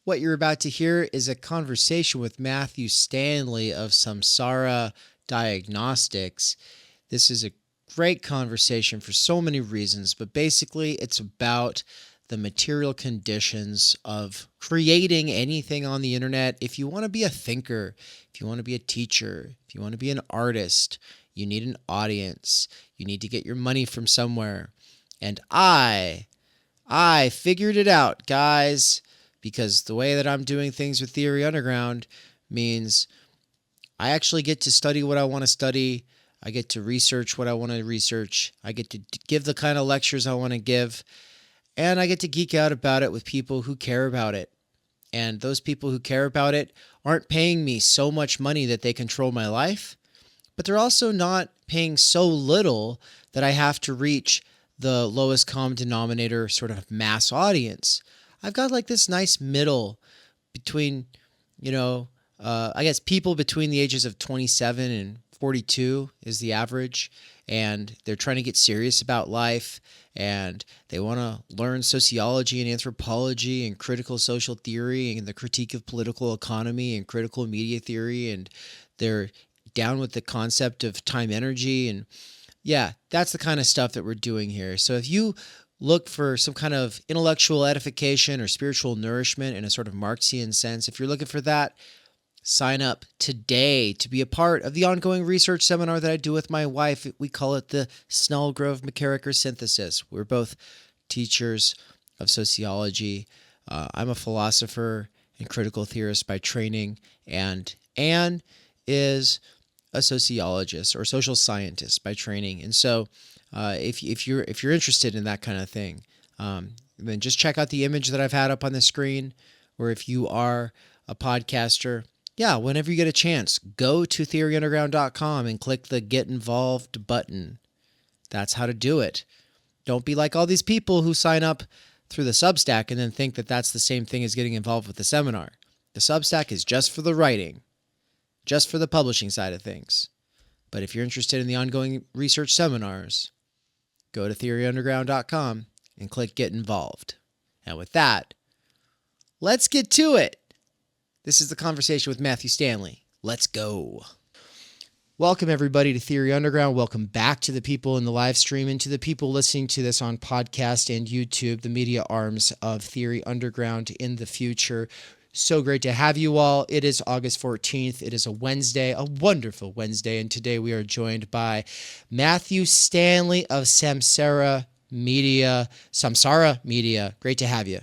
What you're about to hear is a conversation with Matthew Stanley of Samsara Diagnostics. This is a great conversation for so many reasons, but basically it's about the material conditions of creating anything on the internet. If you want to be a thinker, if you want to be a teacher, if you want to be an artist, you need an audience. You need to get your money from somewhere. And I figured it out, guys, because the way that I'm doing things with Theory Underground means I actually get to study what I want to study. I get to research what I want to research. I get to give the kind of lectures I want to give. And I get to geek out about it with people who care about it. And those people who care about it aren't paying me so much money that they control my life, but they're also not paying so little that I have to reach the lowest common denominator sort of mass audience. I've got like this nice middle between, I guess people between the ages of 27 and 42 is the average, and they're trying to get serious about life, and they want to learn sociology and anthropology and critical social theory and the critique of political economy and critical media theory, and they're down with the concept of time energy. And yeah, that's the kind of stuff that we're doing here. So if you look for some kind of intellectual edification or spiritual nourishment in a sort of Marxian sense, if you're looking for that, sign up today to be a part of the ongoing research seminar that I do with my wife. We call it the Snellgrove-McKerracher synthesis. We're both teachers of sociology. I'm a philosopher and critical theorist by training, and Anne is a sociologist or social scientist by training. And so if you're interested in that kind of thing, then just check out the image that I've had up on the screen. Or if you are a podcaster, whenever you get a chance, go to theoryunderground.com and click the Get Involved button. That's how to do it. Don't be like all these people who sign up through the Substack and then think that that's the same thing as getting involved with the seminar. The Substack is just for the writing, just for the publishing side of things. But if you're interested in the ongoing research seminars, go to theoryunderground.com and click Get Involved. And with that, let's get to it. This is the conversation with Matthew Stanley. Let's go. Welcome, everybody, to Theory Underground. Welcome back to the people in the live stream and to the people listening to this on podcast and YouTube, the media arms of Theory Underground in the future. So great to have you all. It is August 14th. It is a Wednesday, a wonderful Wednesday. And today we are joined by Matthew Stanley of Samsara Media. Great to have you.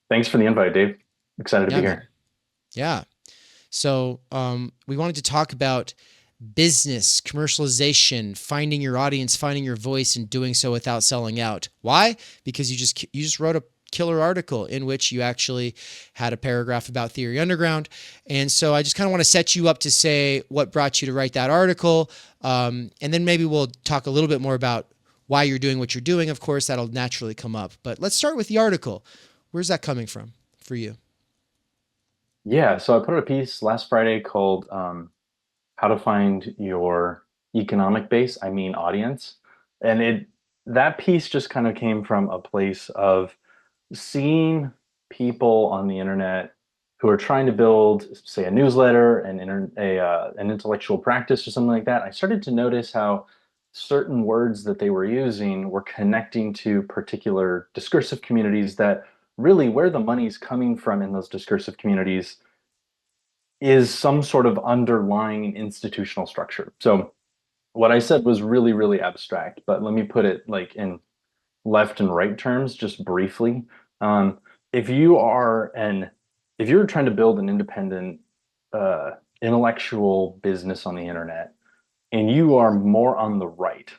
Thanks for the invite, Dave. Excited to be here. Yeah. So we wanted to talk about business, commercialization, finding your audience, finding your voice, and doing so without selling out. Why? Because you just wrote a killer article in which you actually had a paragraph about Theory Underground. And so I just kind of want to set you up to say what brought you to write that article. And then maybe we'll talk a little bit more about why you're doing what you're doing. Of course, that'll naturally come up. But let's start with the article. Where's that coming from for you? Yeah, so I put out a piece last Friday called How to Find Your Economic Base, Audience. And that piece just kind of came from a place of seeing people on the internet who are trying to build, say, a newsletter, an intellectual practice or something like that. I started to notice how certain words that they were using were connecting to particular discursive communities that really where the money's coming from in those discursive communities is some sort of underlying institutional structure. So what I said was really, really abstract, but let me put it like in left and right terms, just briefly. If you're trying to build an independent intellectual business on the internet, and you are more on the right,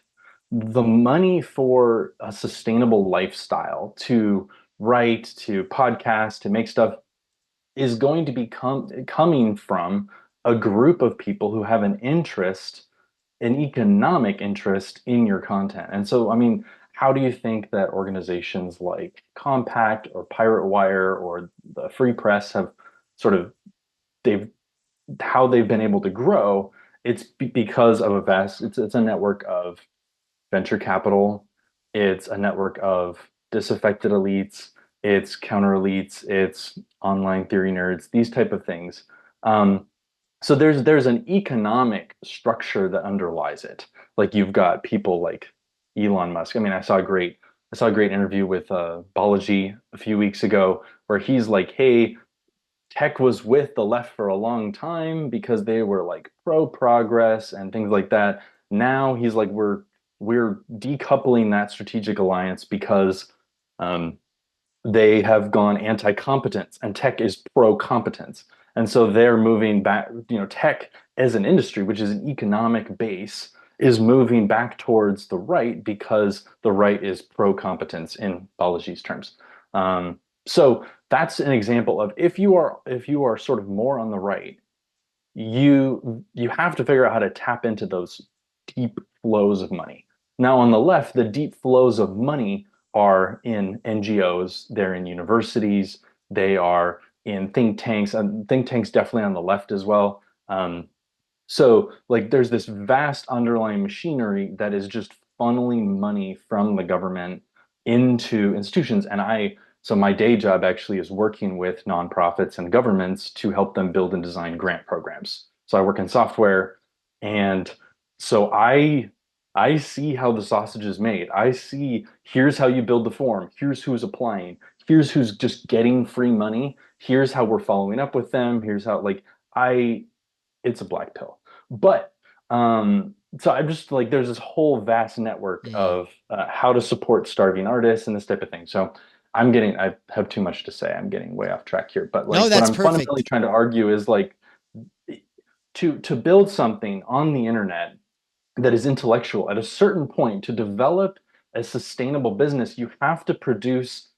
the money for a sustainable lifestyle to write, to podcast, to make stuff is going to be coming from a group of people who have an economic interest in your content. And so, how do you think that organizations like Compact or Pirate Wire or the Free Press have how they've been able to grow? It's because of it's a network of venture capital. It's a network of disaffected elites it's counter elites, it's online theory nerds, these type of things. Um, so there's an economic structure that underlies it. Like you've got people like Elon Musk. I mean, I saw a great interview with Balaji a few weeks ago where he's like, "Hey, tech was with the left for a long time because they were like pro progress and things like that. Now he's like, we're decoupling that strategic alliance because um, they have gone anti-competence and tech is pro-competence. And so they're moving back, tech as an industry, which is an economic base, is moving back towards the right because the right is pro-competence in Balaji's terms. So that's an example of if you are sort of more on the right, you have to figure out how to tap into those deep flows of money. Now, on the left, the deep flows of money are in NGOs, they're in universities, they are in think tanks, and think tanks definitely on the left as well. So, like, there's this vast underlying machinery that is just funneling money from the government into institutions. So my day job actually is working with nonprofits and governments to help them build and design grant programs. So I work in software, and so I see how the sausage is made. I see here's how you build the form, here's who's applying, here's who's just getting free money, here's how we're following up with them, here's how like I it's a black pill. But so I'm just like, there's this whole vast network Mm. of how to support starving artists and this type of thing. So I have too much to say. I'm getting way off track here. But No, like, what that's I'm fundamentally perfect. trying to argue is like, to build something on the internet that is intellectual at a certain point, to develop a sustainable business, you have to produce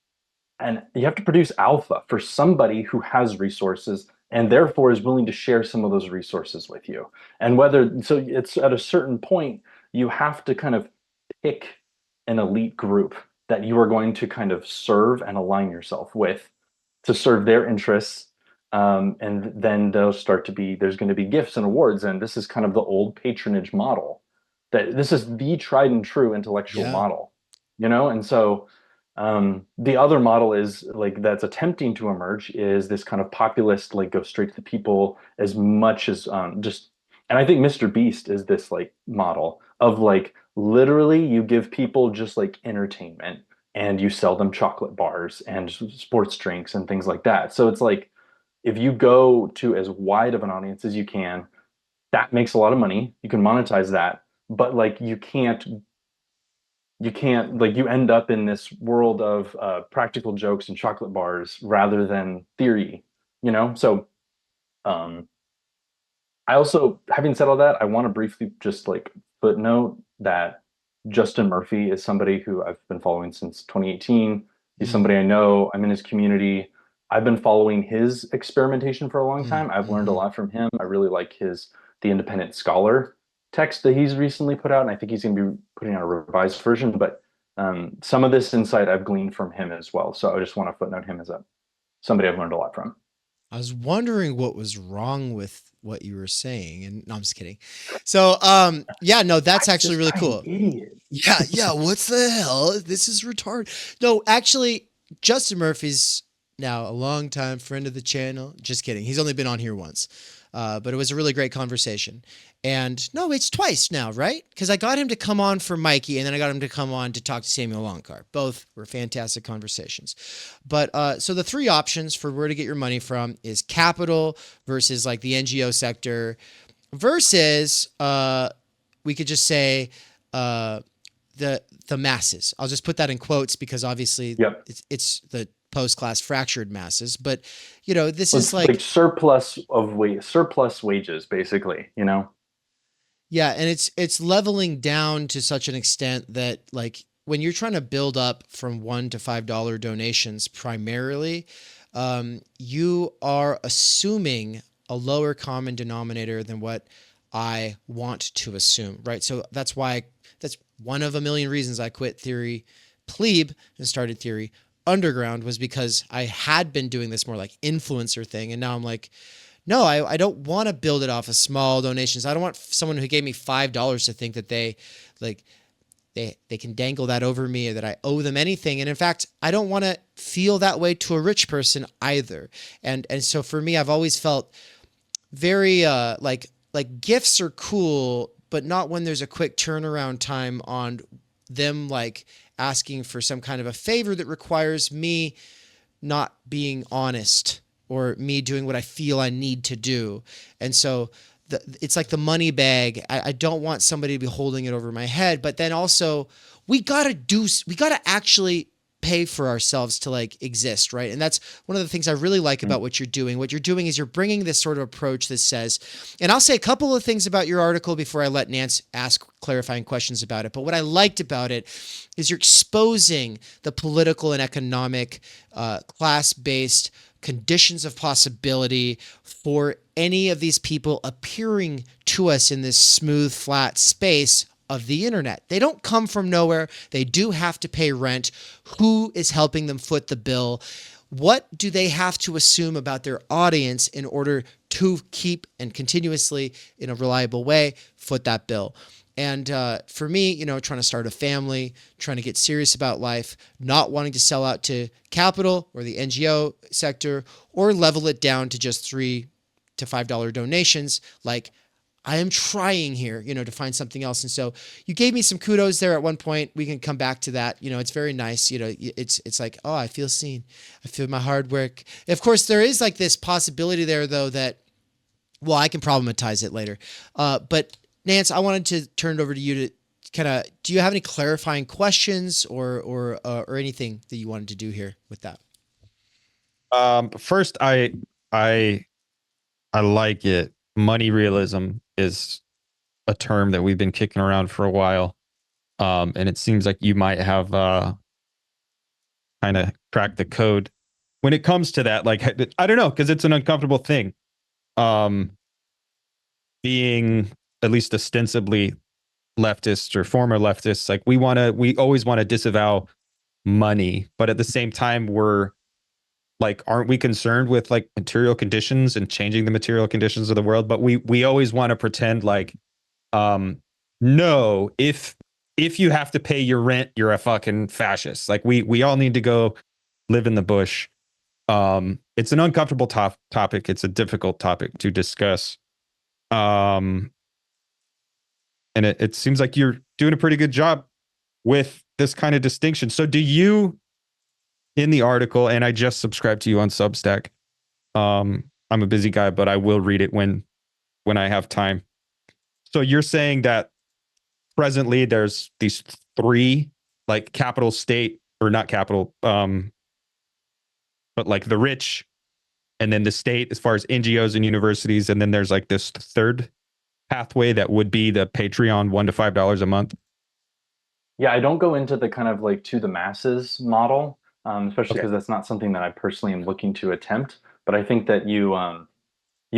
alpha for somebody who has resources and therefore is willing to share some of those resources with you. And whether so it's at a certain point, you have to kind of pick an elite group that you are going to kind of serve and align yourself with to serve their interests. And then there's going to be gifts and awards. And this is kind of the old patronage model, that this is the tried and true intellectual Yeah. model, And so the other model is like that's attempting to emerge is this kind of populist, like go straight to the people as much as just, and I think Mr. Beast is this like model of like literally you give people just like entertainment and you sell them chocolate bars and sports drinks and things like that. So it's like if you go to as wide of an audience as you can, that makes a lot of money. You can monetize that, but like you can't like you end up in this world of practical jokes and chocolate bars rather than theory. So um I also, having said all that, I want to briefly just like footnote that Justin Murphy is somebody who I've been following since 2018. He's Mm, somebody I know. I'm in his community. I've been following his experimentation for a long mm, time. I've learned a hmm. lot from him. I really like his The Independent Scholar text that he's recently put out, and I think he's going to be putting out a revised version. But some of this insight I've gleaned from him as well. So I just want to footnote him as a somebody I've learned a lot from. I was wondering what was wrong with what you were saying, and no, I'm just kidding. So, yeah, no, that's I'm actually just really I'm an cool. idiot. Yeah, yeah. What's the hell? This is retarded. No, actually, Justin Murphy's now a longtime friend of the channel. Just kidding. He's only been on here once. But it was a really great conversation. And no, it's twice now, right? Because I got him to come on for Mikey, and then I got him to come on to talk to Samuel Loncar. Both were fantastic conversations. But so the three options for where to get your money from is capital versus like the NGO sector versus we could just say uh, the masses. I'll just put that in quotes because obviously Yep. it's the post-class fractured masses. But this is It's like like surplus wages, basically. yeah, and it's leveling down to such an extent that like when you're trying to build up from $1 to $5 donations primarily, you are assuming a lower common denominator than what I want to assume, right? So that's one of a million reasons I quit theory plebe and started theory underground was because I had been doing this more like influencer thing, and now I'm like, no, I don't want to build it off of small donations. I don't want someone who gave me $5 to think that they like they can dangle that over me, or that I owe them anything. And in fact, I don't want to feel that way to a rich person either. And so for me, I've always felt very like gifts are cool, but not when there's a quick turnaround time on them like asking for some kind of a favor that requires me not being honest, or me doing what I feel I need to do. And so it's like the money bag. I don't want somebody to be holding it over my head, but then also we gotta actually pay for ourselves to like exist, right? And that's one of the things I really like about what you're doing. What you're doing is you're bringing this sort of approach that says, and I'll say a couple of things about your article before I let Nance ask clarifying questions about it. But what I liked about it is you're exposing the political and economic, class-based conditions of possibility for any of these people appearing to us in this smooth, flat space of the internet. They don't come from nowhere. They do have to pay rent. Who is helping them foot the bill? What do they have to assume about their audience in order to keep and continuously, in a reliable way, foot that bill? And for me, trying to start a family, trying to get serious about life, not wanting to sell out to capital or the NGO sector, or level it down to just $3 to $5 donations, like I am trying here, to find something else. And so you gave me some kudos there at one point. We can come back to that. It's very nice. It's like, oh, I feel seen. I feel my hard work. Of course, there is like this possibility there, though, that, well, I can problematize it later. But Nance, I wanted to turn it over to you to kind of, do you have any clarifying questions or anything that you wanted to do here with that? First, I like it. Money realism is a term that we've been kicking around for a while. And it seems like you might have kind of cracked the code when it comes to that. Like, I don't know, because it's an uncomfortable thing. Being at least ostensibly leftists or former leftists, like we always want to disavow money, but at the same time, aren't we concerned with like material conditions and changing the material conditions of the world? But we always want to pretend like, no, if you have to pay your rent, you're a fucking fascist. Like we all need to go live in the bush. It's an uncomfortable topic. It's a difficult topic to discuss. And it seems like you're doing a pretty good job with this kind of distinction. So do you, in the article, and I just subscribed to you on Substack. I'm a busy guy, but I will read it when I have time. So you're saying that presently there's these three, like capital state, or not capital, but like the rich, and then the state as far as NGOs and universities, and then there's like this third pathway that would be the Patreon $1 to $5 a month. Yeah, I don't go into the kind of like to the masses model, especially Okay. because that's not something that I personally am looking to attempt. But I think that you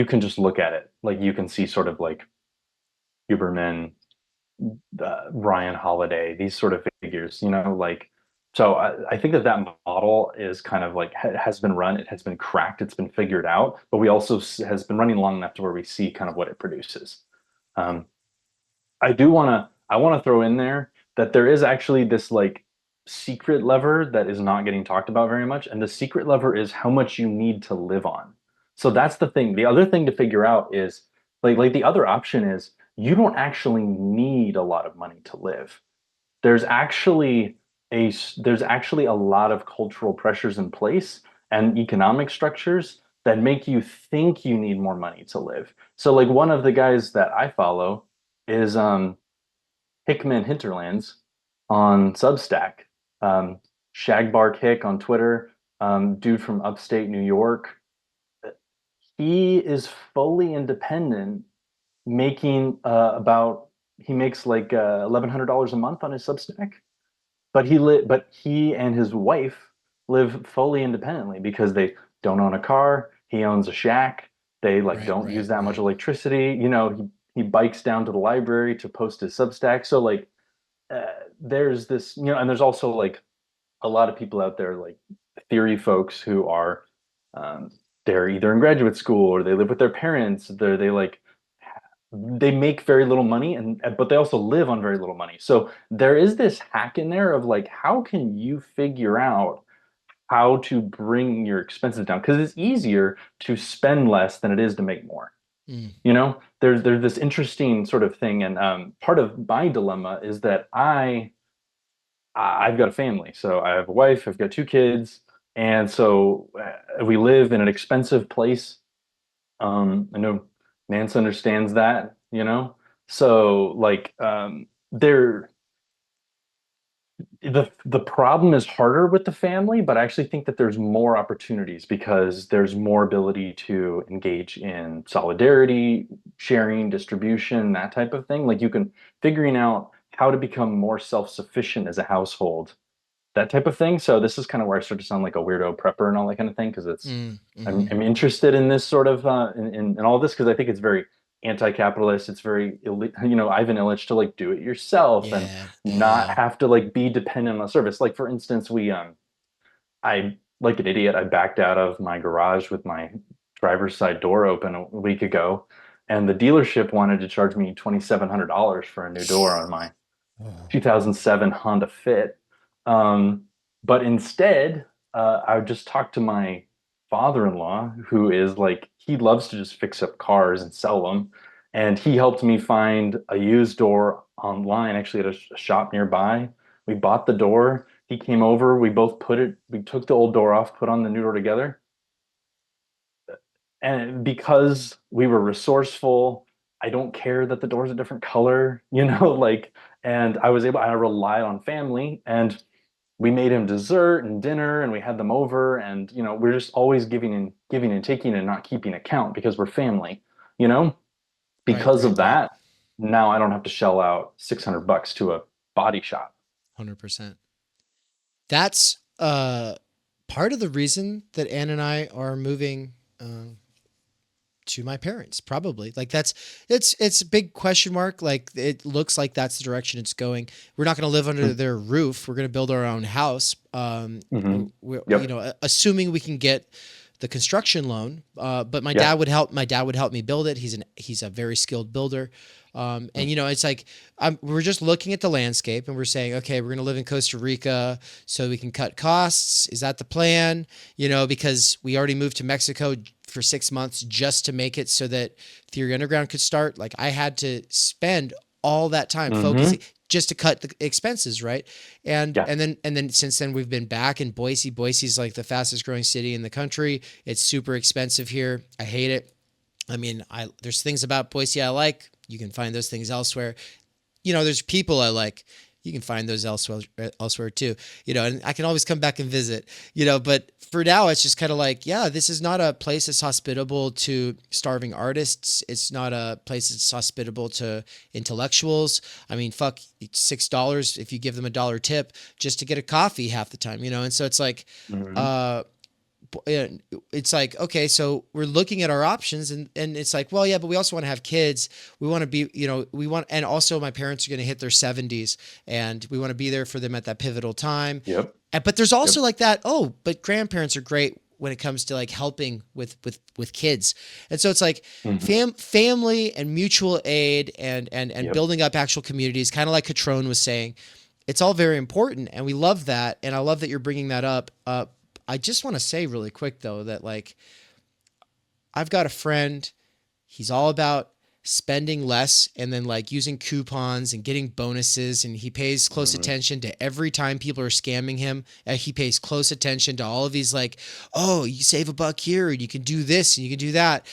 can just look at it, like you can see sort of like Huberman, Ryan Holiday, these sort of figures, like. So I think that that model is kind of like has been run, it has been cracked, it's been figured out, but we also has been running long enough to where we see kind of what it produces. Um, I want to throw in there that there is actually this like secret lever that is not getting talked about very much, and the secret lever is how much you need to live on. So that's the thing. The other thing to figure out is like the other option is you don't actually need a lot of money to live. There's actually there's actually a lot of cultural pressures in place and economic structures that make you think you need more money to live. So like one of the guys that I follow is Hickman Hinterlands on Substack, Shagbark Hick on Twitter, dude from upstate New York. He is fully independent, making about he makes like $1,100 a month on his Substack, but he and his wife live fully independently because they don't own a car. He owns a shack. They like Right, don't right, use that much right. electricity. He bikes down to the library to post his Substack. So like uh, there's this, and there's also like a lot of people out there like theory folks who are they're either in graduate school or they live with their parents. They like they make very little money, but they also live on very little money. So there is this hack in there of like, how can you figure out how to bring your expenses down? Because it's easier to spend less than it is to make more. Mm. You know, there's this interesting sort of thing, and part of my dilemma is that I've got a family, so I have a wife, I've got two kids, and so we live in an expensive place. I know Nance understands that, you know. So like, there the problem is harder with the family, but I actually think that there's more opportunities because there's more ability to engage in solidarity, sharing, distribution, that type of thing. Like you can figuring out how to become more self-sufficient as a household, that type of thing. So this is kind of where I start to sound like a weirdo prepper and all that kind of thing because Mm. I'm interested in this sort of in all this because I think it's very anti-capitalist. It's very Ivan Illich to like do it yourself and Yeah. not Yeah. have to like be dependent on service. Like for instance, I like an idiot, I backed out of my garage with my driver's side door open a week ago, and the dealership wanted to charge me $2,700 for a new door on my Oh. 2007 Honda Fit. Um, but instead, I would just talk to my father-in-law, who is like, he loves to just fix up cars and sell them. And he helped me find a used door online, actually at a shop nearby. We bought the door. He came over. We took the old door off, put on the new door together. And because we were resourceful, I don't care that the door's a different color, like, and I relied on family, and we made him dessert and dinner, and we had them over, and we're just always giving and taking and not keeping account because we're family, you know? Right. Because Right. of Right. that, now I don't have to shell out $600 to a body shop. 100%. That's part of the reason that Ann and I are moving to my parents, probably. Like it's a big question mark. Like it looks like that's the direction it's going. We're not going to live under Mm. their roof. We're going to build our own house. Mhm. Yep. Assuming we can get the construction loan. But my Yeah. dad would help. My dad would help me build it. He's a very skilled builder. And Mm. it's like we're just looking at the landscape and we're saying, okay, we're going to live in Costa Rica so we can cut costs. Is that the plan? Because we already moved to Mexico for 6 months just to make it so that Theory Underground could start. Like I had to spend all that time focusing Mhm. just to cut the expenses, right? And Yeah. and then since then we've been back in Boise. Boise's like the fastest growing city in the country. It's super expensive here. I hate it. I mean, there's things about Boise I like. You can find those things elsewhere. There's people I like. You can find those elsewhere too. And I can always come back and visit. But for now, it's just kind of like, yeah, this is not a place that's hospitable to starving artists. It's not a place that's hospitable to intellectuals. I mean, fuck, $6 if you give them $1 tip just to get a coffee half the time. And so it's like, Mhm. it's like, okay, so we're looking at our options and it's like, well, yeah, but we also want to have kids. We want to be, and also my parents are going to hit their 70s and we want to be there for them at that pivotal time. Yep. But there's also Yep. like that, but grandparents are great when it comes to like helping with kids. And so it's like Mhm. family and mutual aid and Yep. building up actual communities, kind of like Catrone was saying. It's all very important and we love that. And I love that you're bringing that up. I just want to say really quick though that like I've got a friend, he's all about spending less and then like using coupons and getting bonuses, and he pays close Mhm. attention to every time people are scamming him. He pays close attention to all of these like, oh, you save $1 here and you can do this and you can do that.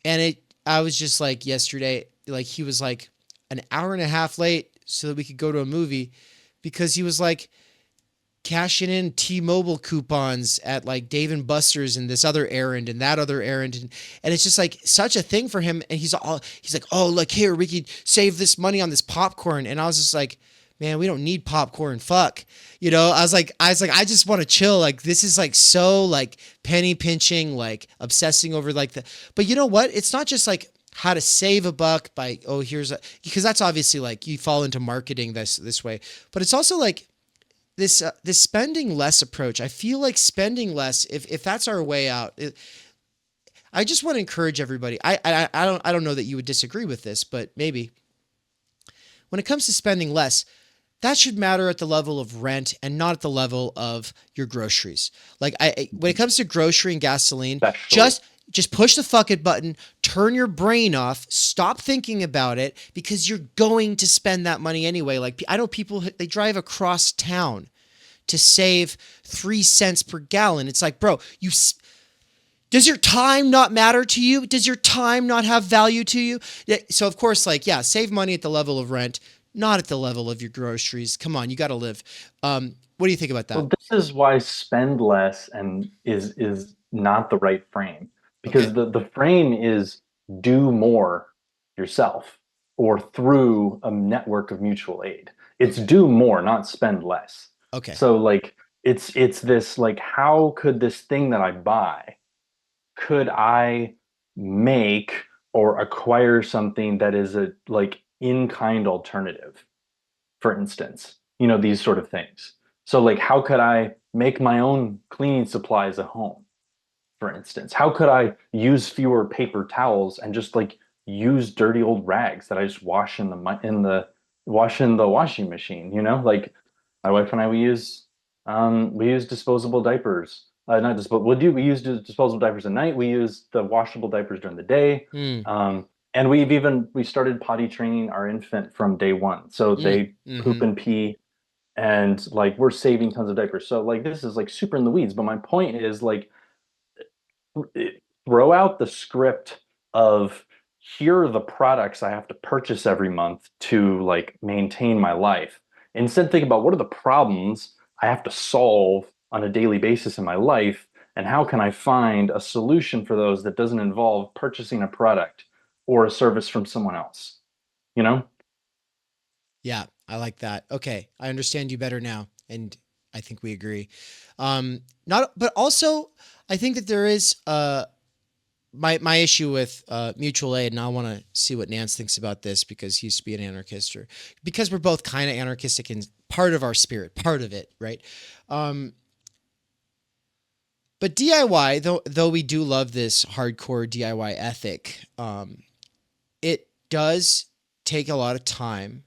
And I was just like yesterday, like he was like an hour and a half late so that we could go to a movie because he was like cashing in T-Mobile coupons at like Dave and Buster's and this other errand and that other errand. And it's just like such a thing for him. And he's like, oh, look here, we could save this money on this popcorn. And I was just like, man, we don't need popcorn. Fuck. I was like, I just want to chill. Like, this is like so like penny pinching, like obsessing over like but you know what? It's not just like how to save $1 by, because that's obviously like you fall into marketing this way, but it's also like, this spending less approach. I feel like spending less, if that's our way out. I just want to encourage everybody. I don't know that you would disagree with this, but maybe when it comes to spending less, that should matter at the level of rent and not at the level of your groceries. Like when it comes to grocery and gasoline, Especially. just push the fuck it button, turn your brain off, stop thinking about it because you're going to spend that money anyway. Like I know people, they drive across town to save 3 cents per gallon. It's like, bro, does your time not matter to you? Does your time not have value to you? So of course, like, yeah, save money at the level of rent, not at the level of your groceries. Come on, you got to live. What do you think about that? Well, this is why spend less and is not the right frame, Okay. because the frame is do more yourself or through a network of mutual aid. It's Okay. do more, not spend less. Okay. So like it's this like, how could this thing that I buy, could I make or acquire something that is a like in-kind alternative, for instance, these sort of things. So like, how could I make my own cleaning supplies at home, for instance? How could I use fewer paper towels and just like use dirty old rags that I just wash in the washing machine, Like my wife and I, we use disposable diapers. Not disposable. We use disposable diapers at night. We use the washable diapers during the day. Mm, And we started potty training our infant from day one. So mm, they mm-hmm. poop and pee, and like we're saving tons of diapers. So like this is like super in the weeds. But my point is like, throw out the script of, here are the products I have to purchase every month to like maintain my life. Instead, think about, what are the problems I have to solve on a daily basis in my life, and how can I find a solution for those that doesn't involve purchasing a product or a service from someone else, you know? Yeah, I like that. Okay, I understand you better now, and I think we agree. Not, but also, I think that there is my issue with mutual aid, and I want to see what Nance thinks about this because he used to be an anarchist, or because we're both kind of anarchistic in part of our spirit, part of it, right? But DIY, though we do love this hardcore DIY ethic, it does take a lot of time.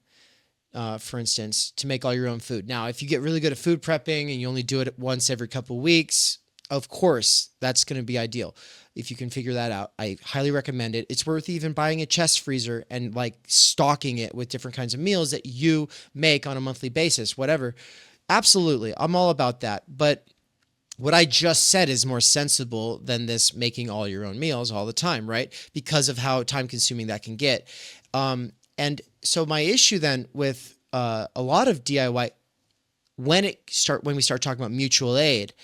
For instance, to make all your own food. Now, if you get really good at food prepping and you only do it once every couple of weeks, of course, that's going to be ideal. If you can figure that out, I highly recommend it. It's worth even buying a chest freezer and like stocking it with different kinds of meals that you make on a monthly basis, whatever. Absolutely. I'm all about that. But what I just said is more sensible than this making all your own meals all the time, right? Because of how time consuming that can get. And so my issue then with a lot of DIY, when we start talking about mutual aid,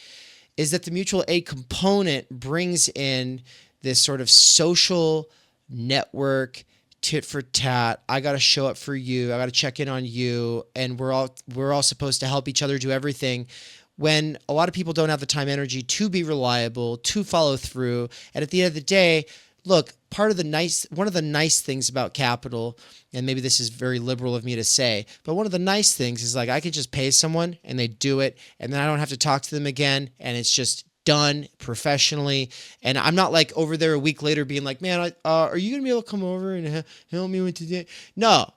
is that the mutual aid component brings in this sort of social network, tit for tat. I got to show up for you. I got to check in on you, and we're all supposed to help each other do everything. When a lot of people don't have the time, energy to be reliable, to follow through, and at the end of the day, look, one of the nice things about capital, and maybe this is very liberal of me to say, but one of the nice things is like I could just pay someone and they do it, and then I don't have to talk to them again, and it's just done professionally. And I'm not like over there a week later being like, man, are you gonna be able to come over and help me with today? No,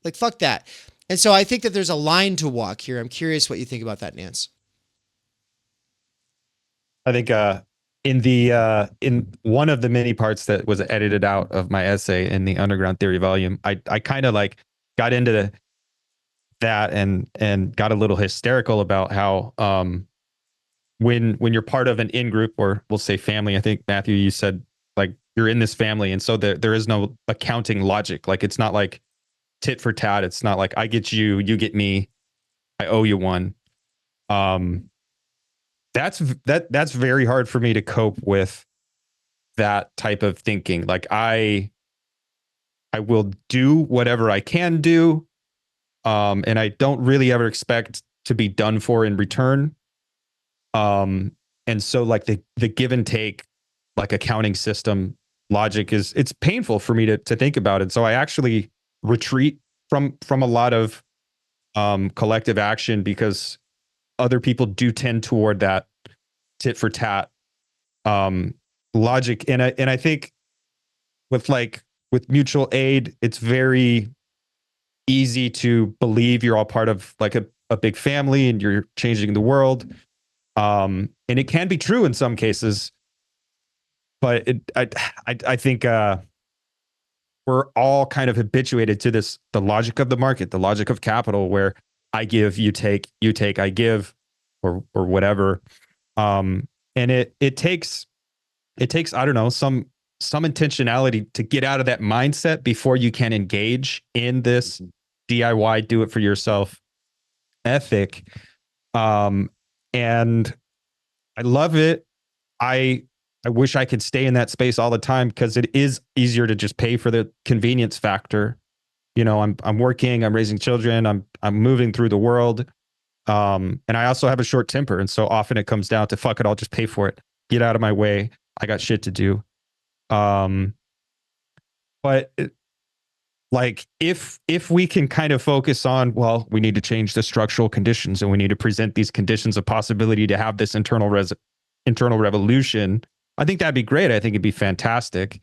like fuck that. And so I think that there's a line to walk here. I'm curious what you think about that, Nance. I think in one of the many parts that was edited out of my essay in the Underground Theory volume, I kind of like got into that and got a little hysterical about how when you're part of an in group, or we'll say family, I think Matthew, you said like you're in this family, and so there is no accounting logic. Like it's not like tit for tat. It's not like I get you, you get me, I owe you one. That's very hard for me to cope with, that type of thinking. Like I will do whatever I can do, and I don't really ever expect to be done for in return. And so like the give and take, like accounting system logic, it's painful for me to think about it. So I actually retreat from a lot of collective action, because other people do tend toward that tit for tat logic. And I think with mutual aid, it's very easy to believe you're all part of like a big family and you're changing the world. And it can be true in some cases, but I think we're all kind of habituated to the logic of the market, the logic of capital, where I give, you take, I give, or whatever. And it takes, I don't know, some intentionality to get out of that mindset before you can engage in this DIY, do it for yourself ethic. And I love it. I wish I could stay in that space all the time, because it is easier to just pay for the convenience factor. You know, I'm working, I'm raising children, I'm moving through the world. And I also have a short temper. And so often it comes down to, fuck it, I'll just pay for it. Get out of my way. I got shit to do. But like if we can kind of focus on, well, we need to change the structural conditions and we need to present these conditions of possibility to have this internal revolution, I think that'd be great. I think it'd be fantastic.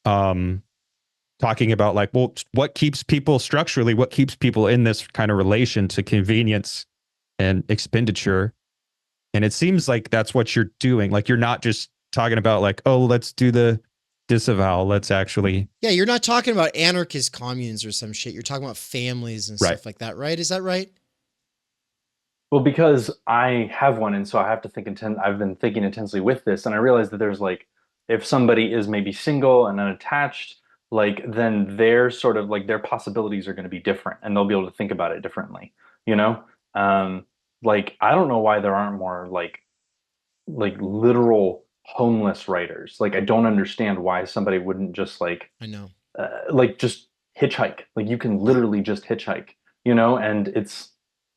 Talking about like, well, what keeps people structurally, what keeps people in this kind of relation to convenience and expenditure. And it seems like that's what you're doing. Like, you're not just talking about like, oh, let's do the disavow. Let's actually. Yeah, you're not talking about anarchist communes or some shit. You're talking about families and stuff like that, right? Is that right? Well, because I have one, and so I have to think I've been thinking intensely with this, and I realized that there's like, if somebody is maybe single and unattached, like then their sort of like their possibilities are going to be different, and they'll be able to think about it differently. You know, like I don't know why there aren't more like literal homeless writers. Like I don't understand why somebody wouldn't just like I know, like just hitchhike. Like you can literally just hitchhike. You know, and it's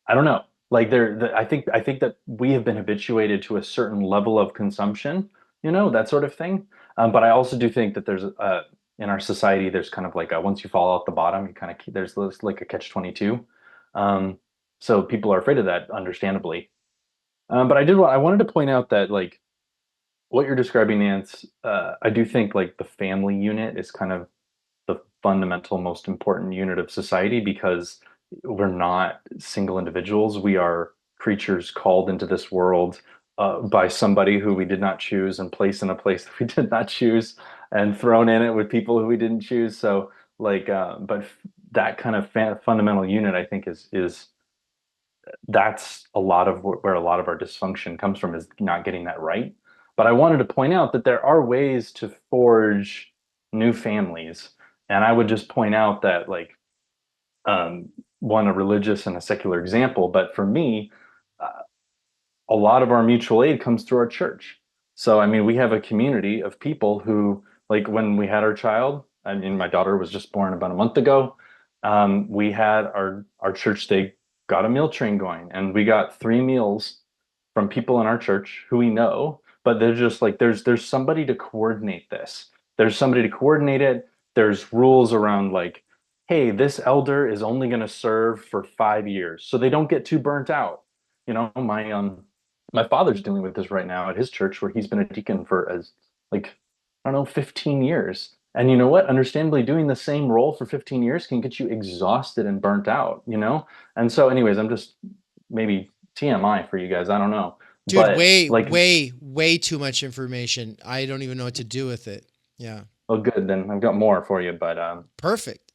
I don't know. Like I think that we have been habituated to a certain level of consumption, you know, that sort of thing. But I also do think that there's in our society there's kind of like once you fall out the bottom, you kind of there's this, like a catch-22. So people are afraid of that, understandably. But I wanted to point out that like what you're describing, Nance, I do think like the family unit is kind of the fundamental, most important unit of society, because we're not single individuals. We are creatures called into this world by somebody who we did not choose and placed in a place that we did not choose and thrown in it with people who we didn't choose. So like, but that kind of fundamental unit, I think is that's a lot of where a lot of our dysfunction comes from, is not getting that right. But I wanted to point out that there are ways to forge new families. And I would just point out that like, one, a religious and a secular example, but for me, a lot of our mutual aid comes through our church. So, I mean, we have a community of people who, like when we had our child, I mean, my daughter was just born about a month ago. We had our church, they got a meal train going, and we got 3 meals from people in our church who we know, but they're just like, there's somebody to coordinate this. There's somebody to coordinate it. There's rules around like, hey, this elder is only going to serve for 5 years, so they don't get too burnt out. You know, my father's dealing with this right now at his church, where he's been a deacon for as like, I don't know, 15 years. And you know what? Understandably, doing the same role for 15 years can get you exhausted and burnt out, you know? And so anyways, I'm just maybe TMI for you guys. I don't know. dude. But Way, like, way too much information. I don't even know what to do with it. Yeah. well, good. Then I've got more for you, but Perfect.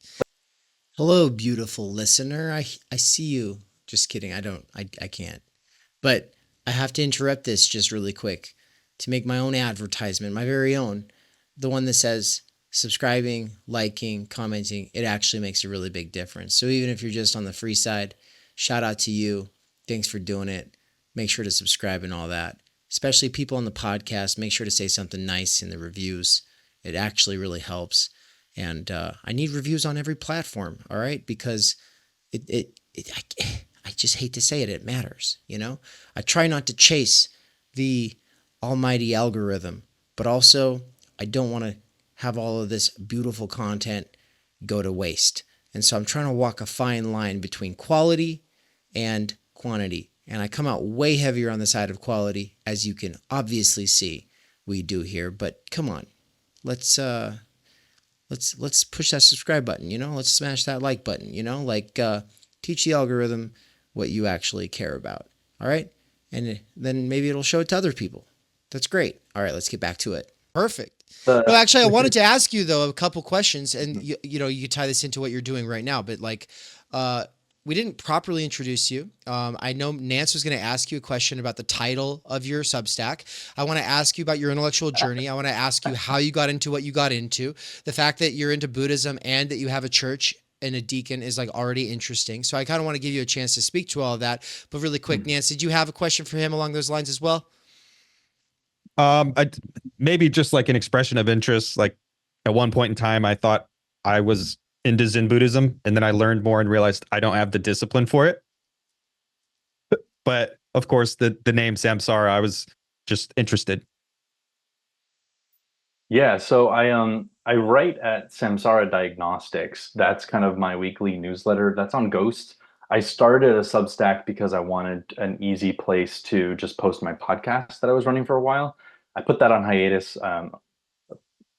Hello, beautiful listener. I see you. Just kidding. I can't. But I have to interrupt this just really quick to make my own advertisement, my very own. The one that says subscribing, liking, commenting, it actually makes a really big difference. So even if you're just on the free side, shout out to you. Thanks for doing it. Make sure to subscribe and all that. Especially people on the podcast, make sure to say something nice in the reviews. It actually really helps. And I need reviews on every platform, all right? Because I just hate to say it, it matters, you know? I try not to chase the almighty algorithm, but also I don't want to have all of this beautiful content go to waste. And so I'm trying to walk a fine line between quality and quantity. And I come out way heavier on the side of quality, as you can obviously see. we do here. But come on, let's let's push that subscribe button. Let's smash that like button. Teach the algorithm what you actually care about. All right, and then maybe it'll show it to other people. That's great. All right, let's get back to it. Perfect. No, actually, I wanted to ask you though a couple questions, and you tie this into what you're doing right now. But we didn't properly introduce you. I know Nance was going to ask you a question about the title of your Substack. I want to ask you about your intellectual journey. I want to ask you how you got into what you got into. The fact that you're into Buddhism and that you have a church and a deacon is already interesting. So I kind of want to give you a chance to speak to all of that. But really quick, Nance, did you have a question for him along those lines as well? Maybe just like an expression of interest. Like at one point in time, I thought I was into Zen Buddhism, and then I learned more and realized I don't have the discipline for it. But of course, the name Samsara, I was just interested. Yeah, so I write at Samsara Diagnostics. That's kind of my weekly newsletter. That's on Ghost. I started a Substack because I wanted an easy place to just post my podcast that I was running for a while. I put that on hiatus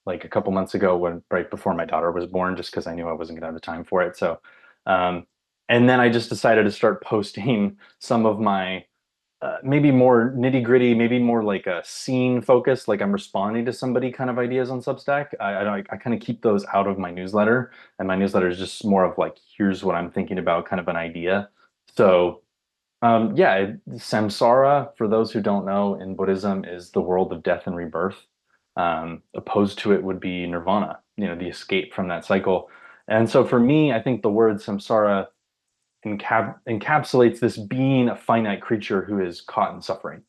like a couple months ago, right before my daughter was born, just because I knew I wasn't going to have the time for it. So, um, and then I just decided to start posting some of my maybe more nitty gritty, maybe more like a scene focused, like I'm responding to somebody kind of ideas on Substack. I kind of keep those out of my newsletter, and my newsletter is just more of like, here's what I'm thinking about, kind of an idea. So yeah, samsara, for those who don't know, in Buddhism is the world of death and rebirth. Opposed to it would be nirvana, the escape from that cycle. And so for me, I think the word samsara encapsulates this being a finite creature who is caught in suffering.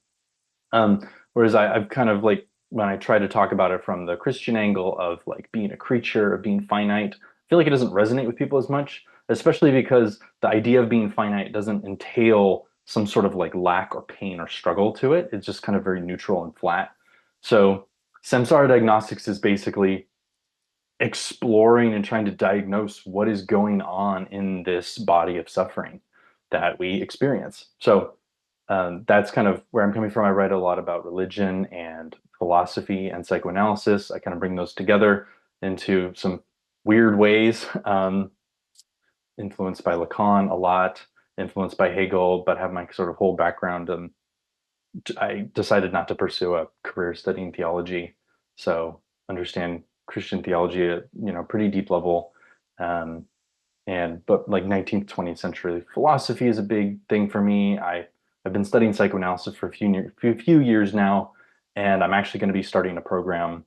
Whereas I've kind of like, when I try to talk about it from the Christian angle of like being a creature, of being finite, I feel like it doesn't resonate with people as much, especially because the idea of being finite doesn't entail some sort of like lack or pain or struggle to it. It's just kind of very neutral and flat. So samsara diagnostics is basically exploring and trying to diagnose what is going on in this body of suffering that we experience. So that's kind of where I'm coming from. I write a lot about religion and philosophy and psychoanalysis. I kind of bring those together into some weird ways, influenced by Lacan a lot, influenced by Hegel, but have my sort of whole background. I decided not to pursue a career studying theology, so understand Christian theology at pretty deep level. Um, but like 19th, 20th century philosophy is a big thing for me. I've been studying psychoanalysis for a few years now, and I'm actually going to be starting a program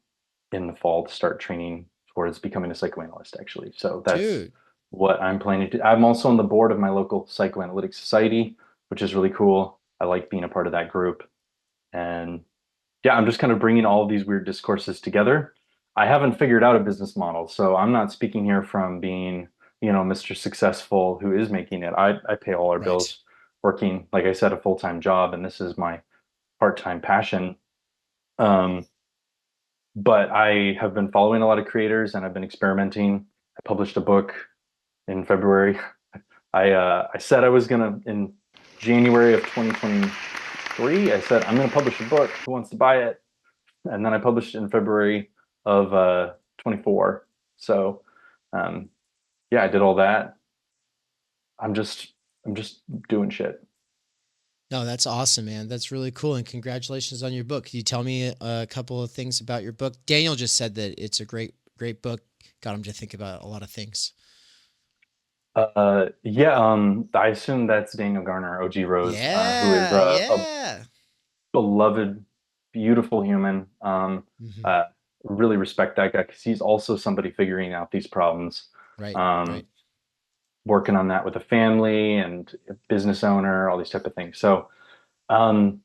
in the fall to start training towards becoming a psychoanalyst, actually. So that's Dude. what I'm planning to. I'm also on the board of my local psychoanalytic society, which is really cool. I like being a part of that group. And yeah, I'm just kind of bringing all of these weird discourses together. I haven't figured out a business model, so I'm not speaking here from being, Mr. Successful who is making it. I pay all our Right. bills working, like I said, a full-time job, and this is my part-time passion. Um, but I have been following a lot of creators and I've been experimenting. I published a book in February. I said I was gonna in January of 2023. I said I'm gonna publish a book. Who wants to buy it? And then I published it in February of 24. So um, yeah, I did all that. I'm just doing shit. No, that's awesome, man. That's really cool. And congratulations on your book. Can you tell me a couple of things about your book? Daniel just said that it's a great, great book. Got him to think about a lot of things. Yeah, I assume that's Daniel Garner, OG Rose, who is Yeah, a yeah. beloved, beautiful human. Hmm. Uh, really respect that guy because he's also somebody figuring out these problems, Right, um, right. working on that with a family and a business owner, all these type of things. So, um,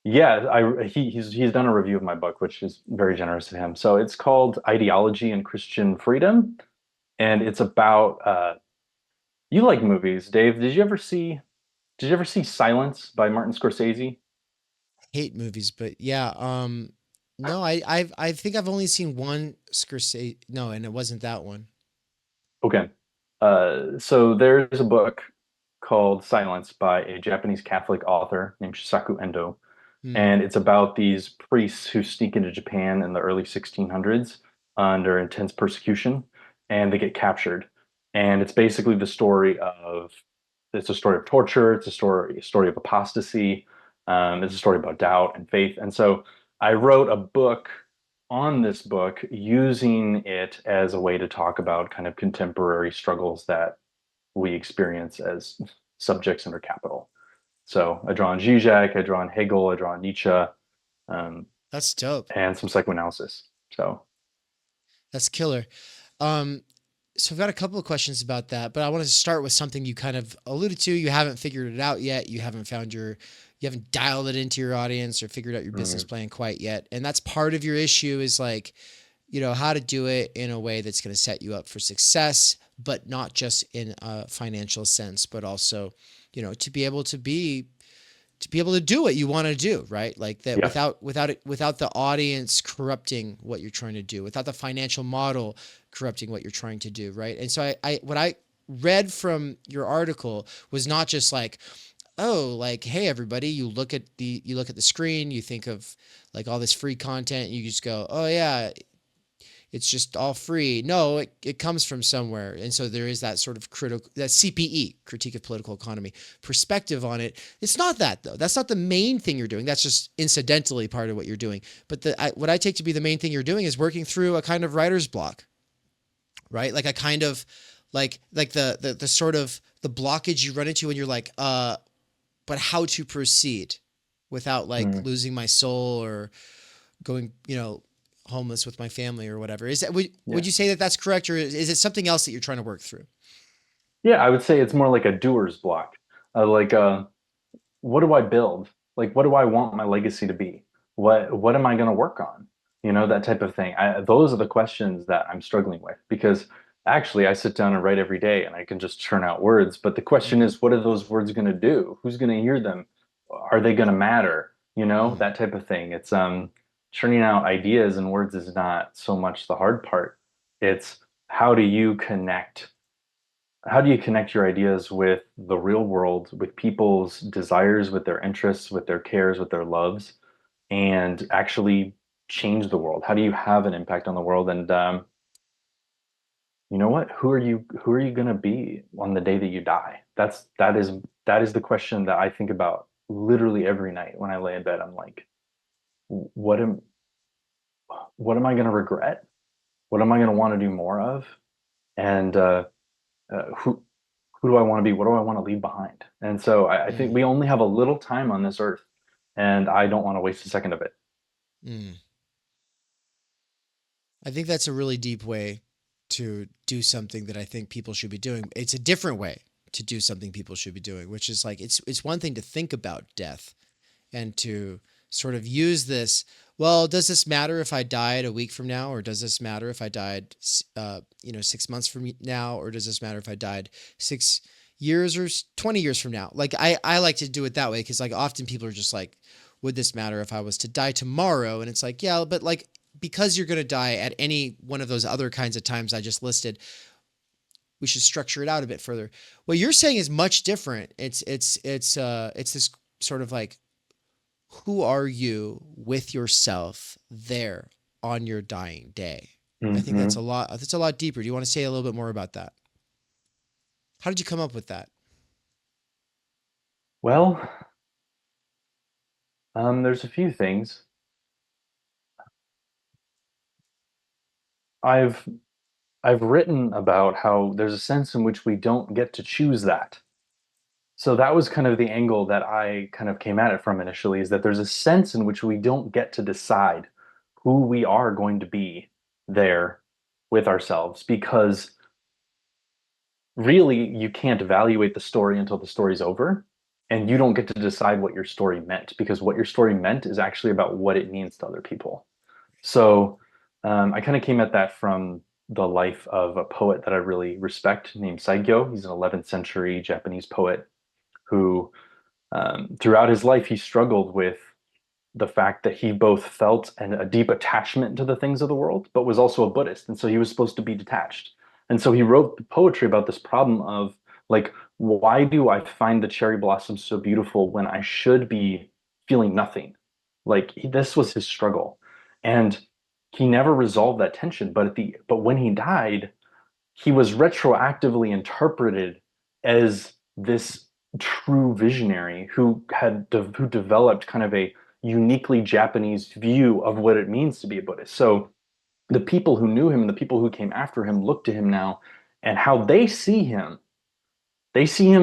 yeah, he's done a review of my book, which is very generous of him. So it's called Ideology and Christian Freedom, and it's about you like movies, Dave. Did you ever see Silence by Martin Scorsese? Hate movies, but yeah. No, I think I've only seen one Scorsese. No, and it wasn't that one. Okay. So there's a book called Silence by a Japanese Catholic author named Shisaku Endo. Hmm. And it's about these priests who sneak into Japan in the early 1600s under intense persecution, and they get captured. And it's basically the story of it's a story of torture, it's a story of apostasy, it's a story about doubt and faith. And so I wrote a book on this book using it as a way to talk about kind of contemporary struggles that we experience as subjects under capital. So I draw on Žižek, I draw on Hegel, I draw on Nietzsche, That's dope. and some psychoanalysis. So That's killer. Um, so I've got a couple of questions about that, but I wanted to start with something you kind of alluded to. You haven't figured it out yet. You haven't dialed it into your audience or figured out your business mm, plan quite yet. And that's part of your issue is like, how to do it in a way that's going to set you up for success, but not just in a financial sense, but also, to be able to do what you want to do, right? Like that yeah, without the audience corrupting what you're trying to do, without the financial model corrupting what you're trying to do, right? And so what I read from your article was not just like, oh, like, hey everybody, you look at the screen, you think of like all this free content, and you just go, oh yeah, it's just all free. No, it comes from somewhere. And so there is that sort of that CPE, critique of political economy perspective on it. It's not that though. That's not the main thing you're doing. That's just incidentally part of what you're doing. But what I take to be the main thing you're doing is working through a kind of writer's block, right? Like a kind of like the sort of the blockage you run into when you're like, but how to proceed without like mm, losing my soul or going, homeless with my family or whatever. Is that yeah, would you say that that's correct, or is it something else that you're trying to work through? yeah. I would say it's more like a doer's block. Like, what do I build? Like, what do I want my legacy to be? What am I going to work on? That type of thing. Those are the questions that I'm struggling with because actually I sit down and write every day and I can just churn out words. But the question Mm, is, what are those words going to do? Who's going to hear them? Are they going to matter? mm, That type of thing. It's churning out ideas and words is not so much the hard part. It's how do you connect how do you connect your ideas with the real world, with people's desires, with their interests, with their cares, with their loves, and actually change the world? How do you have an impact on the world? And you know what? Who are you going to be on the day that you die? That is the question that I think about literally every night when I lay in bed. I'm like, what am what am I going to regret? What am I going to want to do more of? And who do I want to be? What do I want to leave behind? And so I think mm, we only have a little time on this earth, and I don't want to waste a second of it. mm. I think that's a really deep way to do something that I think people should be doing. It's a different way to do something people should be doing, which is like it's one thing to think about death and to sort of use this. Well, does this matter if I died a week from now, or does this matter if I died, 6 months from now, or does this matter if I died 6 years or 20 years from now? Like I like to do it that way because like often people are just like, would this matter if I was to die tomorrow? And it's like, yeah, but like because you're going to die at any one of those other kinds of times I just listed, we should structure it out a bit further. What you're saying is much different. It's this sort of like, who are you with yourself there on your dying day? I think Hmm. that's a lot deeper. Do you want to say a little bit more about that? How did you come up with that? Well, there's a few things. I've I've written about how there's a sense in which we don't get to choose that. So that was kind of the angle that I kind of came at it from initially, is that there's a sense in which we don't get to decide who we are going to be there with ourselves because really you can't evaluate the story until the story's over and you don't get to decide what your story meant because what your story meant is actually about what it means to other people. So I kind of came at that from the life of a poet that I really respect named Saigyo. He's an 11th century Japanese poet who throughout his life he struggled with the fact that he both felt a deep attachment to the things of the world, but was also a Buddhist. And so he was supposed to be detached. And so he wrote poetry about this problem of like, why do I find the cherry blossoms so beautiful when I should be feeling nothing? Like this was his struggle, and he never resolved that tension. But when he died, he was retroactively interpreted as this true visionary who developed kind of a uniquely Japanese view of what it means to be a Buddhist. So the people who knew him and the people who came after him look to him now, and how they see him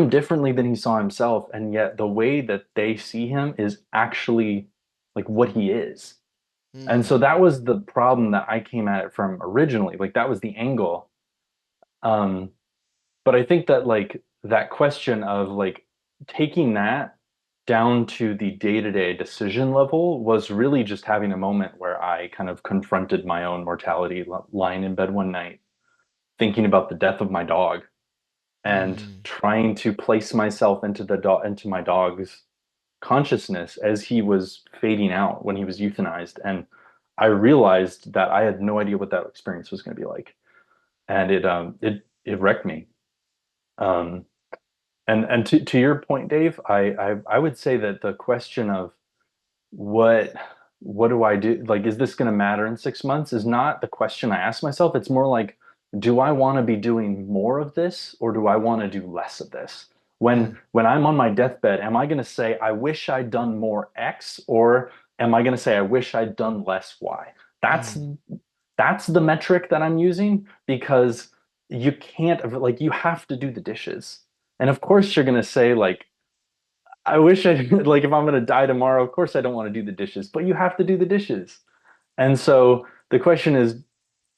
differently than he saw himself, and yet the way that they see him is actually like what he is. And so Mm. that was the problem that I came at it from originally. Like that was the angle. Um, but I think that like that question of like taking that down to the day-to-day decision level was really just having a moment where I kind of confronted my own mortality, lying in bed one night, thinking about the death of my dog and Mm. trying to place myself into my dog's consciousness as he was fading out when he was euthanized. And I realized that I had no idea what that experience was going to be like, and it wrecked me. Um, and to your point, Dave, I would say that the question of what what do I do? Like, is this going to matter in 6 months? Is not the question I ask myself. It's more like, do I want to be doing more of this or do I want to do less of this? Mm. When I'm on my deathbed, am I going to say I wish I'd done more X, or am I going to say I wish I'd done less Y? That's Mm. that's the metric that I'm using, because you can't, like, you have to do the dishes. And of course you're going to say like, I wish I like, if I'm going to die tomorrow, of course I don't want to do the dishes, but you have to do the dishes. And so the question is,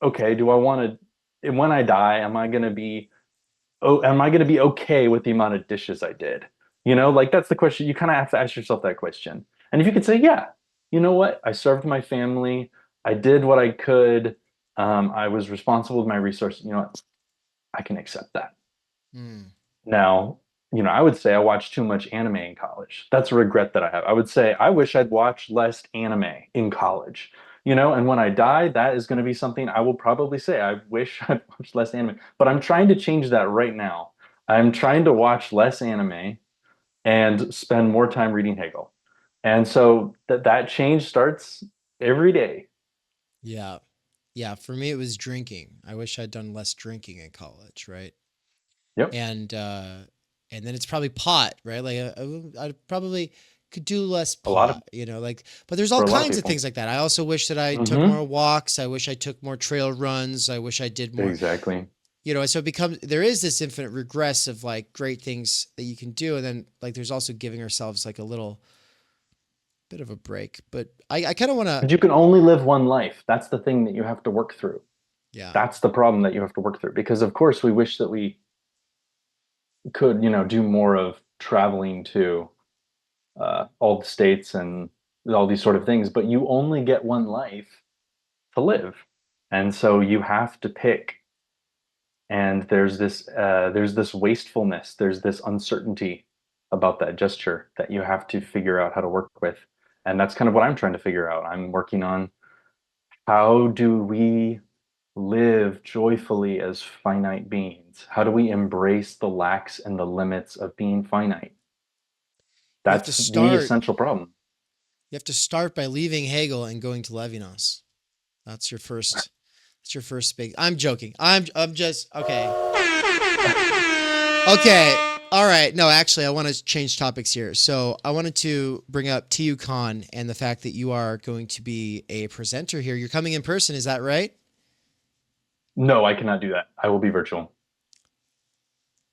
okay, do I want to, when I die, am I going to be okay with the amount of dishes I did? You know, like that's the question. You kind of have to ask yourself that question. And if you could say, yeah, you know what? I served my family. I did what I could. I was responsible with my resources. You know what? I can accept that. Mm. Now, I would say I watched too much anime in college. That's a regret that I have. I would say I wish I'd watched less anime in college. And when I die, that is going to be something I will probably say. I wish I'd watched less anime. But I'm trying to change that right now. I'm trying to watch less anime and spend more time reading Hegel. And so that change starts every day. Yeah. Yeah. For me, it was drinking. I wish I'd done less drinking in college, right? Yep. And then it's probably pot, right? Like I probably could do less A lot of pot, like, but there's all For a lot of kinds of people. things like that. I also wish that I took Hmm. more walks. I wish I took more trail runs. I wish I did more, Exactly. so there is this infinite regress of like great things that you can do. And then like, there's also giving ourselves like a little bit of a break, but I kind of want to, But you can only live one life. That's the thing that you have to work through. yeah. That's the problem that you have to work through, because of course we wish that we could, do more of traveling to all the states and all these sort of things, but you only get one life to live. And so you have to pick. And there's this wastefulness, there's this uncertainty about that gesture that you have to figure out how to work with. And that's kind of what I'm trying to figure out. I'm working on, how do we live joyfully as finite beings? How do we embrace the lacks and the limits of being finite? You have to That's the start, essential problem. you have to start by leaving Hegel and going to Levinas. That's your first. That's your first big. I'm joking. I'm just okay. Okay. All right. No, actually, I want to change topics here. So I wanted to bring up TUCon and the fact that you are going to be a presenter here. You're coming in person. Is that right? No, I cannot do that. I will be virtual.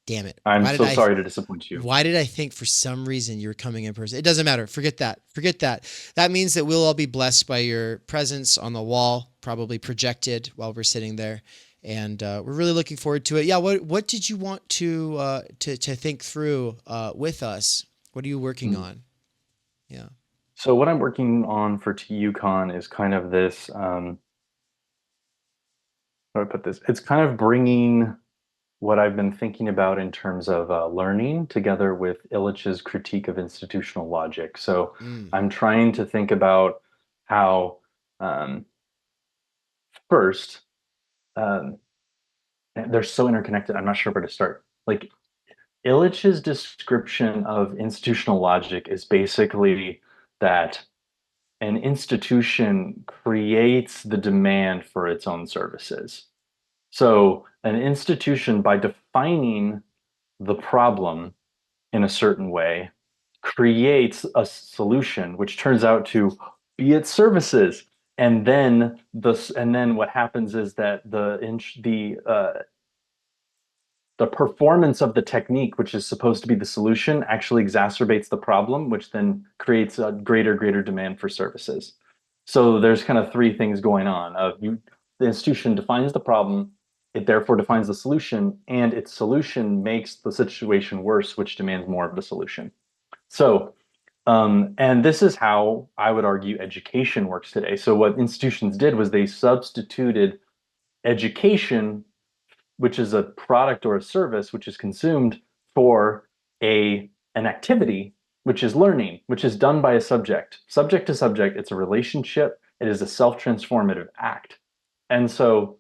Damn it. I'm so sorry to disappoint you. Why did I think for some reason you were coming in person? It doesn't matter. Forget that. Forget that. That means that we'll all be blessed by your presence on the wall, probably projected while we're sitting there. And we're really looking forward to it. Yeah. What did you want to think through with us? What are you working Mm. on? Yeah. So what I'm working on for TUCon is kind of this, how do I put this? It's kind of bringing what I've been thinking about in terms of learning together with Illich's critique of institutional logic. So Mm. I'm trying to think about how, um, first, um, they're so interconnected. I'm not sure where to start. Like, Illich's description of institutional logic is basically that an institution creates the demand for its own services. So an institution, by defining the problem in a certain way, creates a solution which turns out to be its services. And then what happens is that the performance of the technique, which is supposed to be the solution, actually exacerbates the problem, which then creates a greater demand for services. So there's kind of three things going on. The institution defines the problem, it therefore defines the solution, and its solution makes the situation worse, which demands more of the solution. So, and this is how I would argue education works today. So what institutions did was they substituted education, which is a product or a service which is consumed, for an activity, which is learning, which is done by a subject to subject. It's a relationship. It is a self-transformative act. And so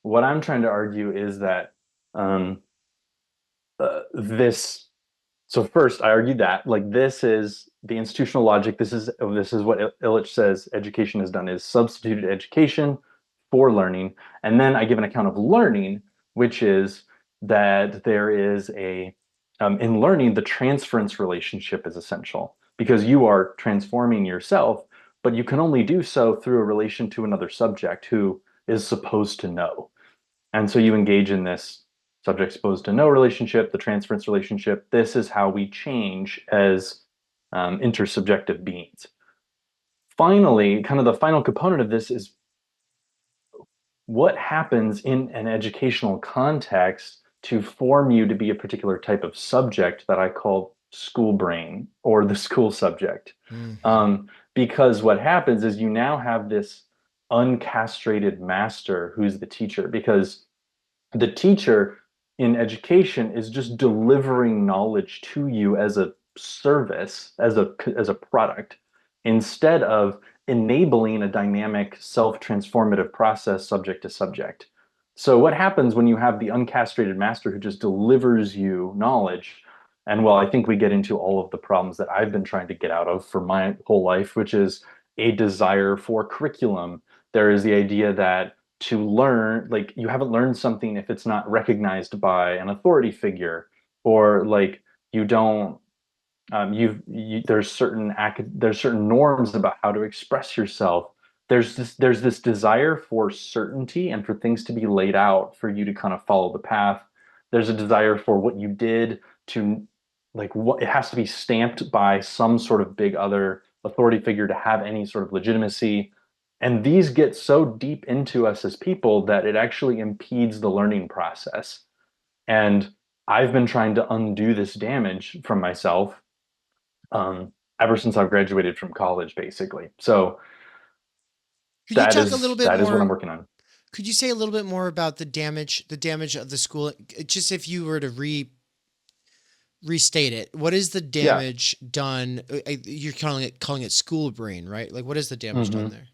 what I'm trying to argue is that this so first, I argued that like this is the institutional logic. This is what Illich says education has done, is substituted education for learning. And then I give an account of learning, which is that there is in learning, the transference relationship is essential because you are transforming yourself, but you can only do so through a relation to another subject who is supposed to know. And so you engage in this subject supposed to know relationship, the transference relationship. This is how we change as intersubjective beings. Finally, kind of the final component of this is what happens in an educational context to form you to be a particular type of subject that I call school brain or the school subject. Because what happens is you now have this uncastrated master who's the teacher, because the teacher in education is just delivering knowledge to you as a service, as a product, instead of enabling a dynamic self-transformative process subject to subject. So what happens when you have the uncastrated master who just delivers you knowledge? And well, I think we get into all of the problems that I've been trying to get out of for my whole life, which is a desire for curriculum. There is the idea that to learn, like you haven't learned something if it's not recognized by an authority figure, or like you don't there's certain norms about how to express yourself. There's this desire for certainty and for things to be laid out for you to kind of follow the path. There's a desire for what you did to, like, what it has to be stamped by some sort of big other authority figure to have any sort of legitimacy. And these get so deep into us as people that it actually impedes the learning process. And I've been trying to undo this damage from myself ever since I've graduated from college, basically. So Could you talk a little bit that is what I'm more? working on. Could you say a little bit more about the damage of the school? Just if you were to restate it, what is the Yeah. damage done? You're calling it school brain, right? Like, what is the damage done there?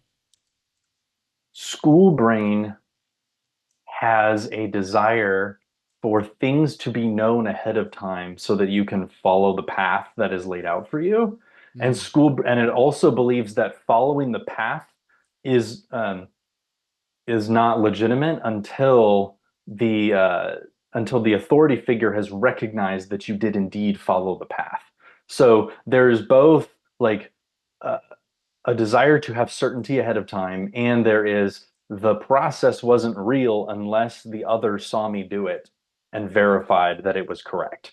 School brain has a desire for things to be known ahead of time so that you can follow the path that is laid out for you. And it also believes that following the path is not legitimate until the authority figure has recognized that you did indeed follow the path. So there's both like a desire to have certainty ahead of time, and there is the process wasn't real unless the other saw me do it and verified that it was correct.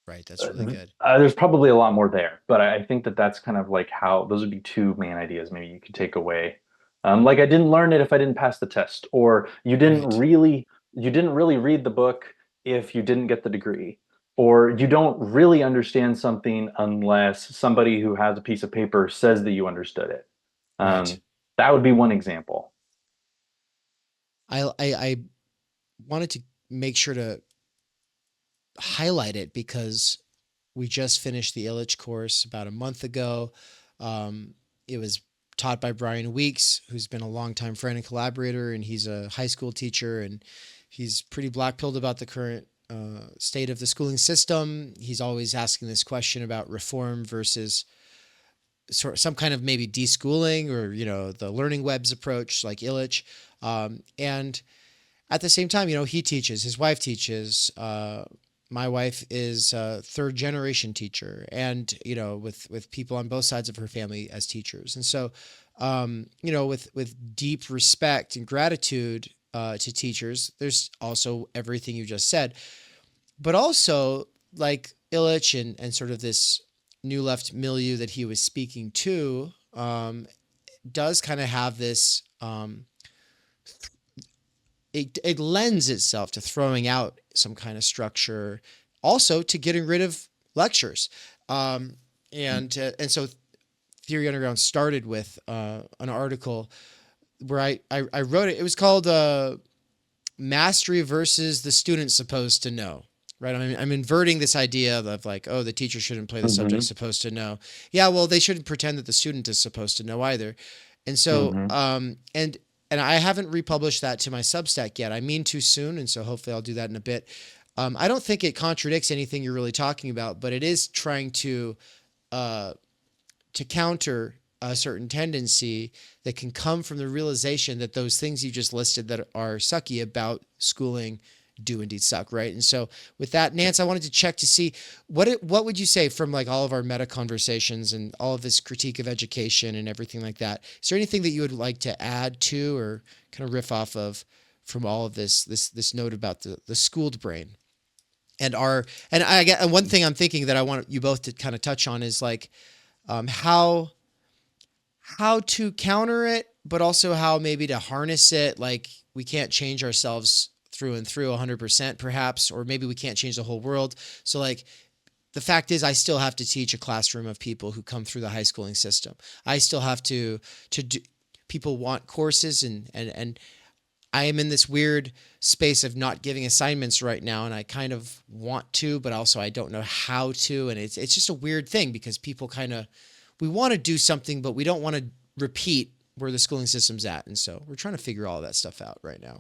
Right, that's really good. There's probably a lot more there, but I think that that's kind of like how those would be two main ideas maybe you could take away. Like I didn't learn it if I didn't pass the test, or you didn't really read the book if you didn't get the degree, or you don't really understand something unless somebody who has a piece of paper says that you understood it. That would be one example. I wanted to make sure to highlight it because we just finished the Illich course about a month ago. It was taught by Brian Weeks, who's been a longtime friend and collaborator, and he's a high school teacher, and he's pretty black-pilled about the current state of the schooling system. He's always asking this question about reform versus some kind of maybe deschooling or, the learning webs approach like Illich. And at the same time, he teaches, his wife teaches, my wife is a third generation teacher and, with people on both sides of her family as teachers. And so, with deep respect and gratitude, to teachers, there's also everything you just said, but also like Illich and sort of this new left milieu that he was speaking to, does kind of have this, it lends itself to throwing out some kind of structure, also to getting rid of lectures. And so Theory Underground started with an article where I wrote it. It was called Mastery versus the Student Supposed to Know. Right. I'm inverting this idea of like, oh, the teacher shouldn't play the subject supposed to know. Yeah, well, they shouldn't pretend that the student is supposed to know either. And so, and I haven't republished that to my Substack yet. I mean to soon, and so hopefully I'll do that in a bit. I don't think it contradicts anything you're really talking about, but it is trying to counter a certain tendency that can come from the realization that those things you just listed that are sucky about schooling do indeed suck, right? And so with that, Nance, I wanted to check to see what would you say from like all of our meta conversations and all of this critique of education and everything like that. Is there anything that you would like to add to or kind of riff off of from all of this note about the schooled brain? And one thing I'm thinking that I want you both to kind of touch on is like how to counter it, but also how maybe to harness it. Like we can't change ourselves through and through 100% perhaps, or maybe we can't change the whole world. So like the fact is I still have to teach a classroom of people who come through the high schooling system. I still have to do, people want courses and I am in this weird space of not giving assignments right now. And I kind of want to, but also I don't know how to. And it's just a weird thing because people we want to do something, but we don't want to repeat where the schooling system's at. And so we're trying to figure all of that stuff out right now.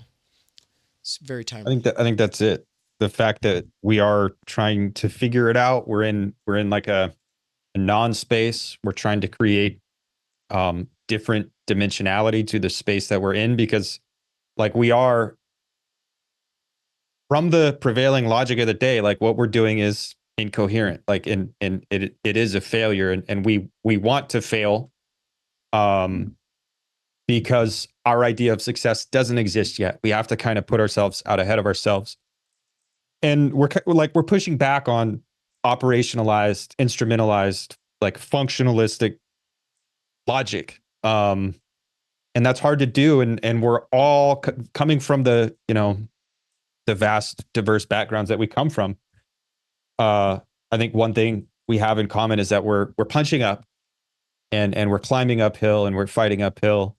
It's very timely. I think that's it. The fact that we are trying to figure it out. We're in like a non-space. We're trying to create different dimensionality to the space that we're in, because like we are, from the prevailing logic of the day, like what we're doing is incoherent. Like and it is a failure, and we want to fail because our idea of success doesn't exist yet. We have to kind of put ourselves out ahead of ourselves. And we're pushing back on operationalized, instrumentalized, like functionalistic logic. And that's hard to do. And we're all coming from the vast, diverse backgrounds that we come from. I think one thing we have in common is that we're punching up and we're climbing uphill and we're fighting uphill.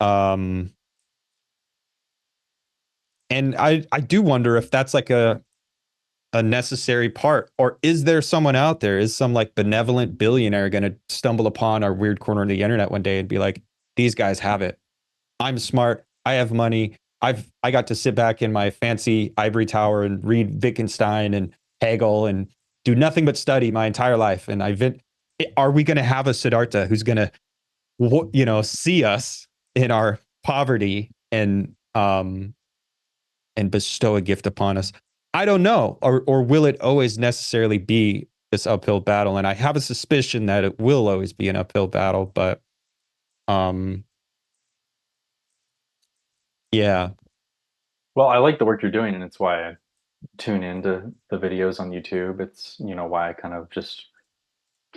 And I do wonder if that's like a necessary part, or is there someone out there, is some like benevolent billionaire going to stumble upon our weird corner of the internet one day and be like, these guys have it. I'm smart. I have money. I got to sit back in my fancy ivory tower and read Wittgenstein and Hegel and do nothing but study my entire life. And are we going to have a Siddhartha who's going to, see us in our poverty and bestow a gift upon us? I don't know. Or will it always necessarily be this uphill battle? And I have a suspicion that it will always be an uphill battle, but yeah. Well, I like the work you're doing, and it's why I tune into the videos on YouTube. It's, why I kind of just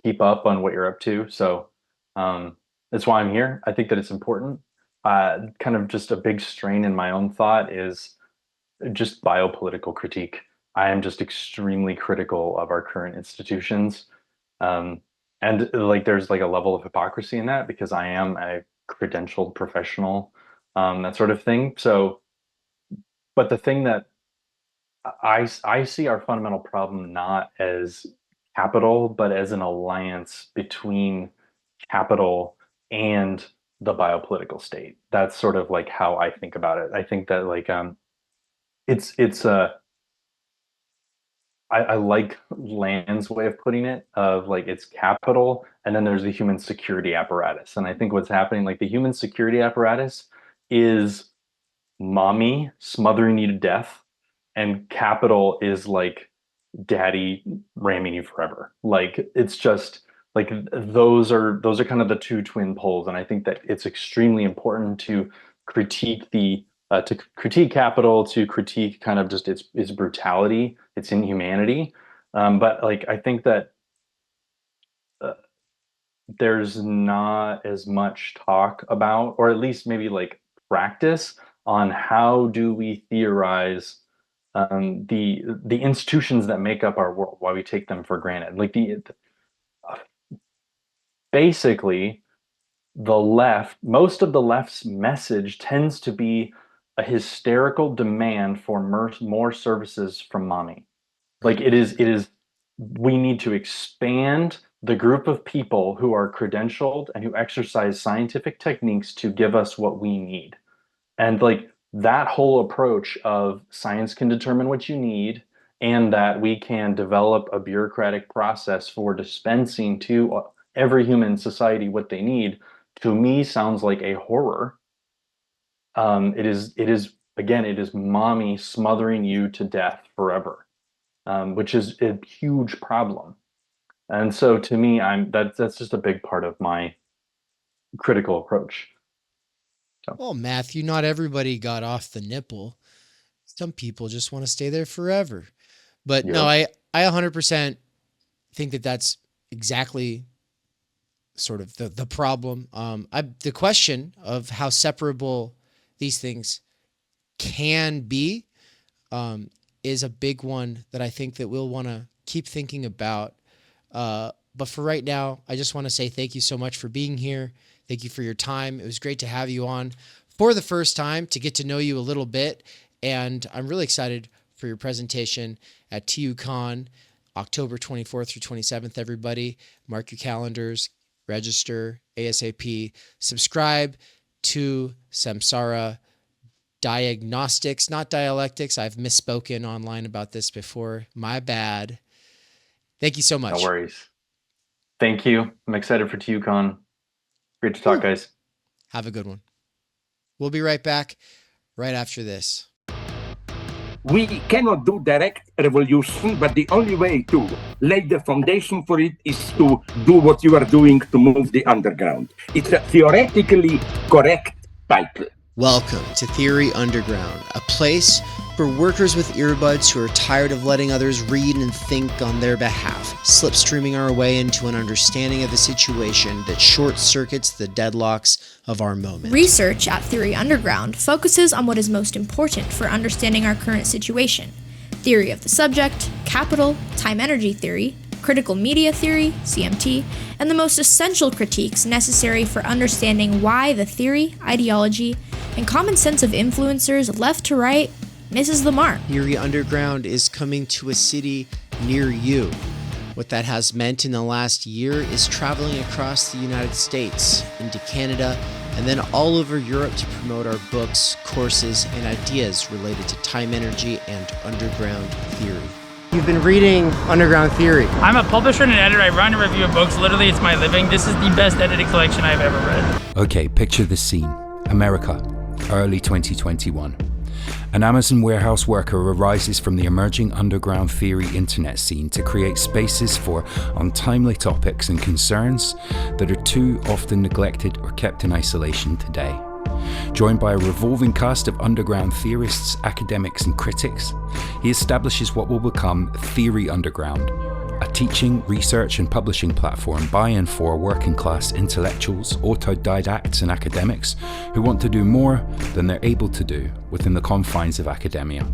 keep up on what you're up to. So that's why I'm here. I think that it's important. Kind of just a big strain in my own thought is just biopolitical critique. I am just extremely critical of our current institutions. And like there's like a level of hypocrisy in that because I am a credentialed professional, that sort of thing. So, but the thing that I see our fundamental problem not as capital, but as an alliance between capital and the biopolitical state. That's sort of like how I think about it. I think that like it's I like Land's way of putting it, of like it's capital and then there's the human security apparatus. And I think what's happening, like the human security apparatus is mommy smothering you to death, and capital is like daddy ramming you forever. Like it's just like those are kind of the two twin poles. And I think that it's extremely important to critique to critique capital, to critique kind of just its brutality, its inhumanity. But like I think that uh, there's not as much talk about, or at least maybe like practice on how do we theorize the institutions that make up our world, why we take them for granted. Like basically the left, most of the left's message tends to be a hysterical demand for more services from mommy. Like it is, we need to expand the group of people who are credentialed and who exercise scientific techniques to give us what we need. And like that whole approach of science can determine what you need, and that we can develop a bureaucratic process for dispensing to every human society what they need, to me sounds like a horror. It is again, it is mommy smothering you to death forever, which is a huge problem. And so to me, that's just a big part of my critical approach. So, Well, Matthew, not everybody got off the nipple. Some people just want to stay there forever. But no, yep. I 100% think that that's exactly sort of the problem. The question of how separable these things can be is a big one that I think that we'll want to keep thinking about. But for right now, I just want to say thank you so much for being here. Thank you for your time. It was great to have you on for the first time, to get to know you a little bit. And I'm really excited for your presentation at TUCon, October 24th through 27th, everybody. Mark your calendars, register ASAP, subscribe to Samsara Diagnostics, not Dialectics. I've misspoken online about this before. My bad. Thank you so much. No worries. Thank you. I'm excited for TUCon. Great to talk, guys. Have a good one. We'll be right back right after this. We cannot do direct revolution, but the only way to lay the foundation for it is to do what you are doing to move the underground. It's a theoretically correct title. Welcome to Theory Underground, a place for workers with earbuds who are tired of letting others read and think on their behalf, slipstreaming our way into an understanding of the situation that short-circuits the deadlocks of our moment. Research at Theory Underground focuses on what is most important for understanding our current situation: theory of the subject, capital, time-energy theory, critical media theory, CMT, and the most essential critiques necessary for understanding why the theory, ideology, and common sense of influencers left to right misses the mark. Theory Underground is coming to a city near you. What that has meant in the last year is traveling across the United States, into Canada, and then all over Europe to promote our books, courses, and ideas related to time energy and underground theory. You've been reading Underground Theory. I'm a publisher and an editor. I run a review of books. Literally, it's my living. This is the best edited collection I've ever read. Okay, picture this scene. America, early 2021. An Amazon warehouse worker arises from the emerging underground theory internet scene to create spaces for untimely topics and concerns that are too often neglected or kept in isolation today. Joined by a revolving cast of underground theorists, academics, and critics, he establishes what will become Theory Underground, a teaching, research, and publishing platform by and for working-class intellectuals, autodidacts, and academics who want to do more than they're able to do within the confines of academia.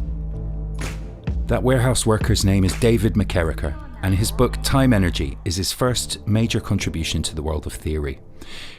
That warehouse worker's name is David McKerracher, and his book Time Energy is his first major contribution to the world of theory.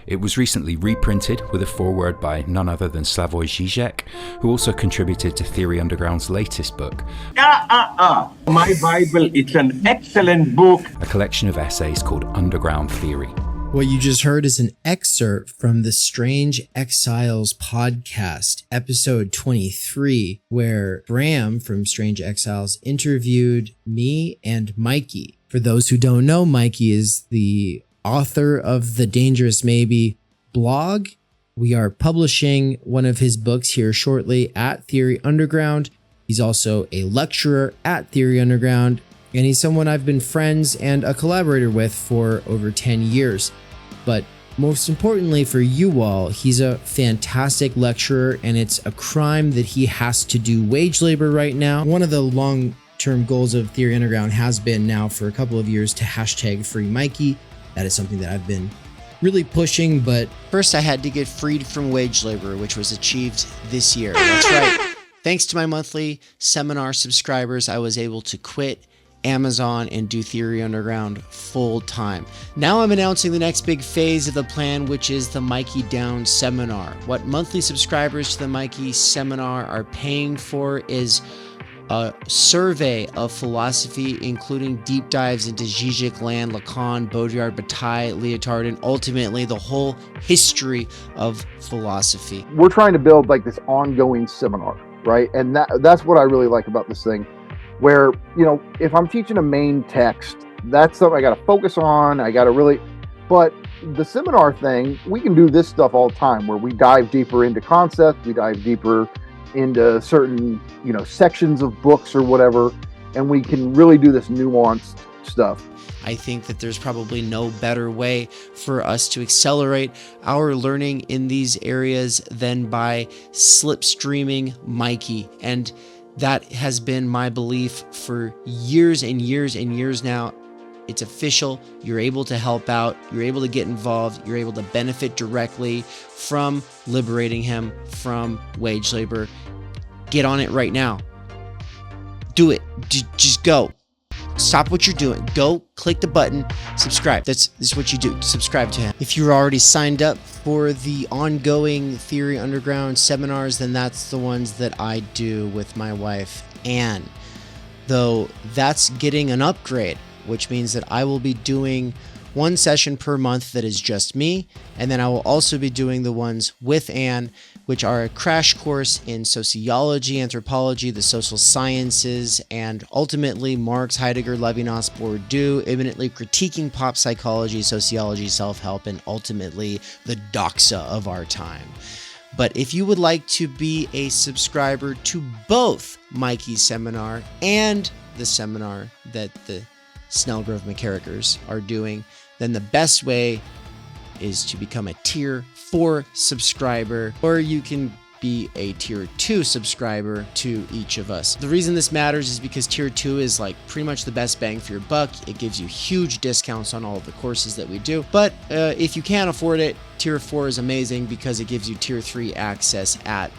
It was recently reprinted with a foreword by none other than Slavoj Žižek, who also contributed to Theory Underground's latest book. My Bible, it's an excellent book. A collection of essays called Underground Theory. What you just heard is an excerpt from the Strange Exiles podcast, episode 23, where Bram from Strange Exiles interviewed me and Mikey. For those who don't know, Mikey is the author of the Dangerous Maybe blog. We are publishing one of his books here shortly at Theory Underground. He's also a lecturer at Theory Underground, and he's someone I've been friends and a collaborator with for over 10 years. But most importantly for you all, he's a fantastic lecturer, and it's a crime that he has to do wage labor right now. One of the long-term goals of Theory Underground has been now for a couple of years to hashtag free Mikey. That is something that I've been really pushing, but first I had to get freed from wage labor, which was achieved this year. That's right. Thanks to my monthly seminar subscribers, I was able to quit Amazon and do Theory Underground full time. Now I'm announcing the next big phase of the plan, which is the Mikey Down seminar. What monthly subscribers to the Mikey seminar are paying for is a survey of philosophy, including deep dives into Žižek, Land, Lacan, Baudrillard, Bataille, Lyotard, and ultimately the whole history of philosophy. We're trying to build like this ongoing seminar, right? And that's what I really like about this thing. Where, you know, if I'm teaching a main text, that's something I got to focus on. I got to really, but the seminar thing, we can do this stuff all the time where we dive deeper into concepts, we dive deeper into certain, you know, sections of books or whatever, and we can really do this nuanced stuff. I think that there's probably no better way for us to accelerate our learning in these areas than by slipstreaming Mikey. And that has been my belief for years and years and years now. It's official. You're able to help out. You're able to get involved. You're able to benefit directly from liberating him from wage labor. Get on it right now. Do it. Just go. Stop what you're doing. Go click the button, subscribe. This is what you do. Subscribe to him. If you're already signed up for the ongoing Theory Underground seminars, then that's the ones that I do with my wife, Anne. Though that's getting an upgrade, which means that I will be doing one session per month that is just me, and then I will also be doing the ones with Anne, which are a crash course in sociology, anthropology, the social sciences, and ultimately Marx, Heidegger, Levinas, Bourdieu, imminently critiquing pop psychology, sociology, self-help, and ultimately the doxa of our time. But if you would like to be a subscriber to both Mikey's seminar and the seminar that the Snellgrove McKerrachers are doing, then the best way is to become a Tier 4 subscriber, or you can be a Tier 2 subscriber to each of us. The reason this matters is because Tier 2 is like pretty much the best bang for your buck. It gives you huge discounts on all of the courses that we do. But if you can't afford it, Tier 4 is amazing because it gives you Tier 3 access at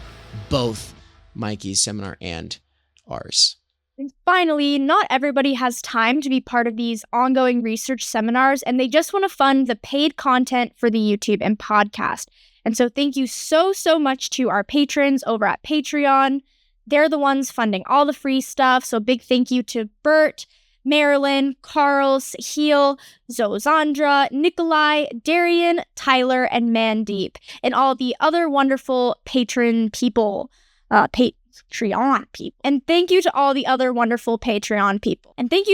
both Mikey's seminar and ours. And finally, not everybody has time to be part of these ongoing research seminars, and they just want to fund the paid content for the YouTube and podcast. And so thank you so much to our patrons over at Patreon. They're the ones funding all the free stuff. So big thank you to Bert, Marilyn, Carl, Sahil, Zozandra, Nikolai, Darian, Tyler, and Mandeep, and all the other wonderful patron people, Patreon people. And thank you to all the other wonderful Patreon people. Thank you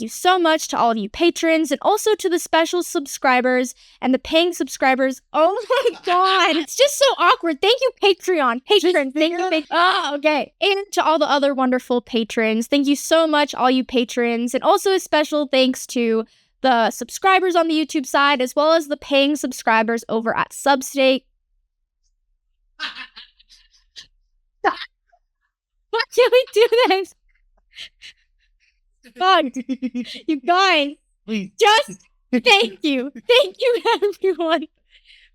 so much to all of you patrons, and also to the special subscribers and the paying subscribers. Oh my god, it's just so awkward. Thank you, Patreon. Patrons. Thank you. Oh, okay. And to all the other wonderful patrons. Thank you so much, all you patrons. And also a special thanks to the subscribers on the YouTube side, as well as the paying subscribers over at Substack. Why can't we do this? Fuck. You guys, just thank you. Thank you, everyone,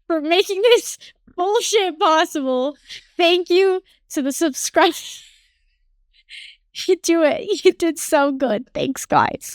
for making this bullshit possible. Thank you to the subscribers. You do it. You did so good. Thanks, guys.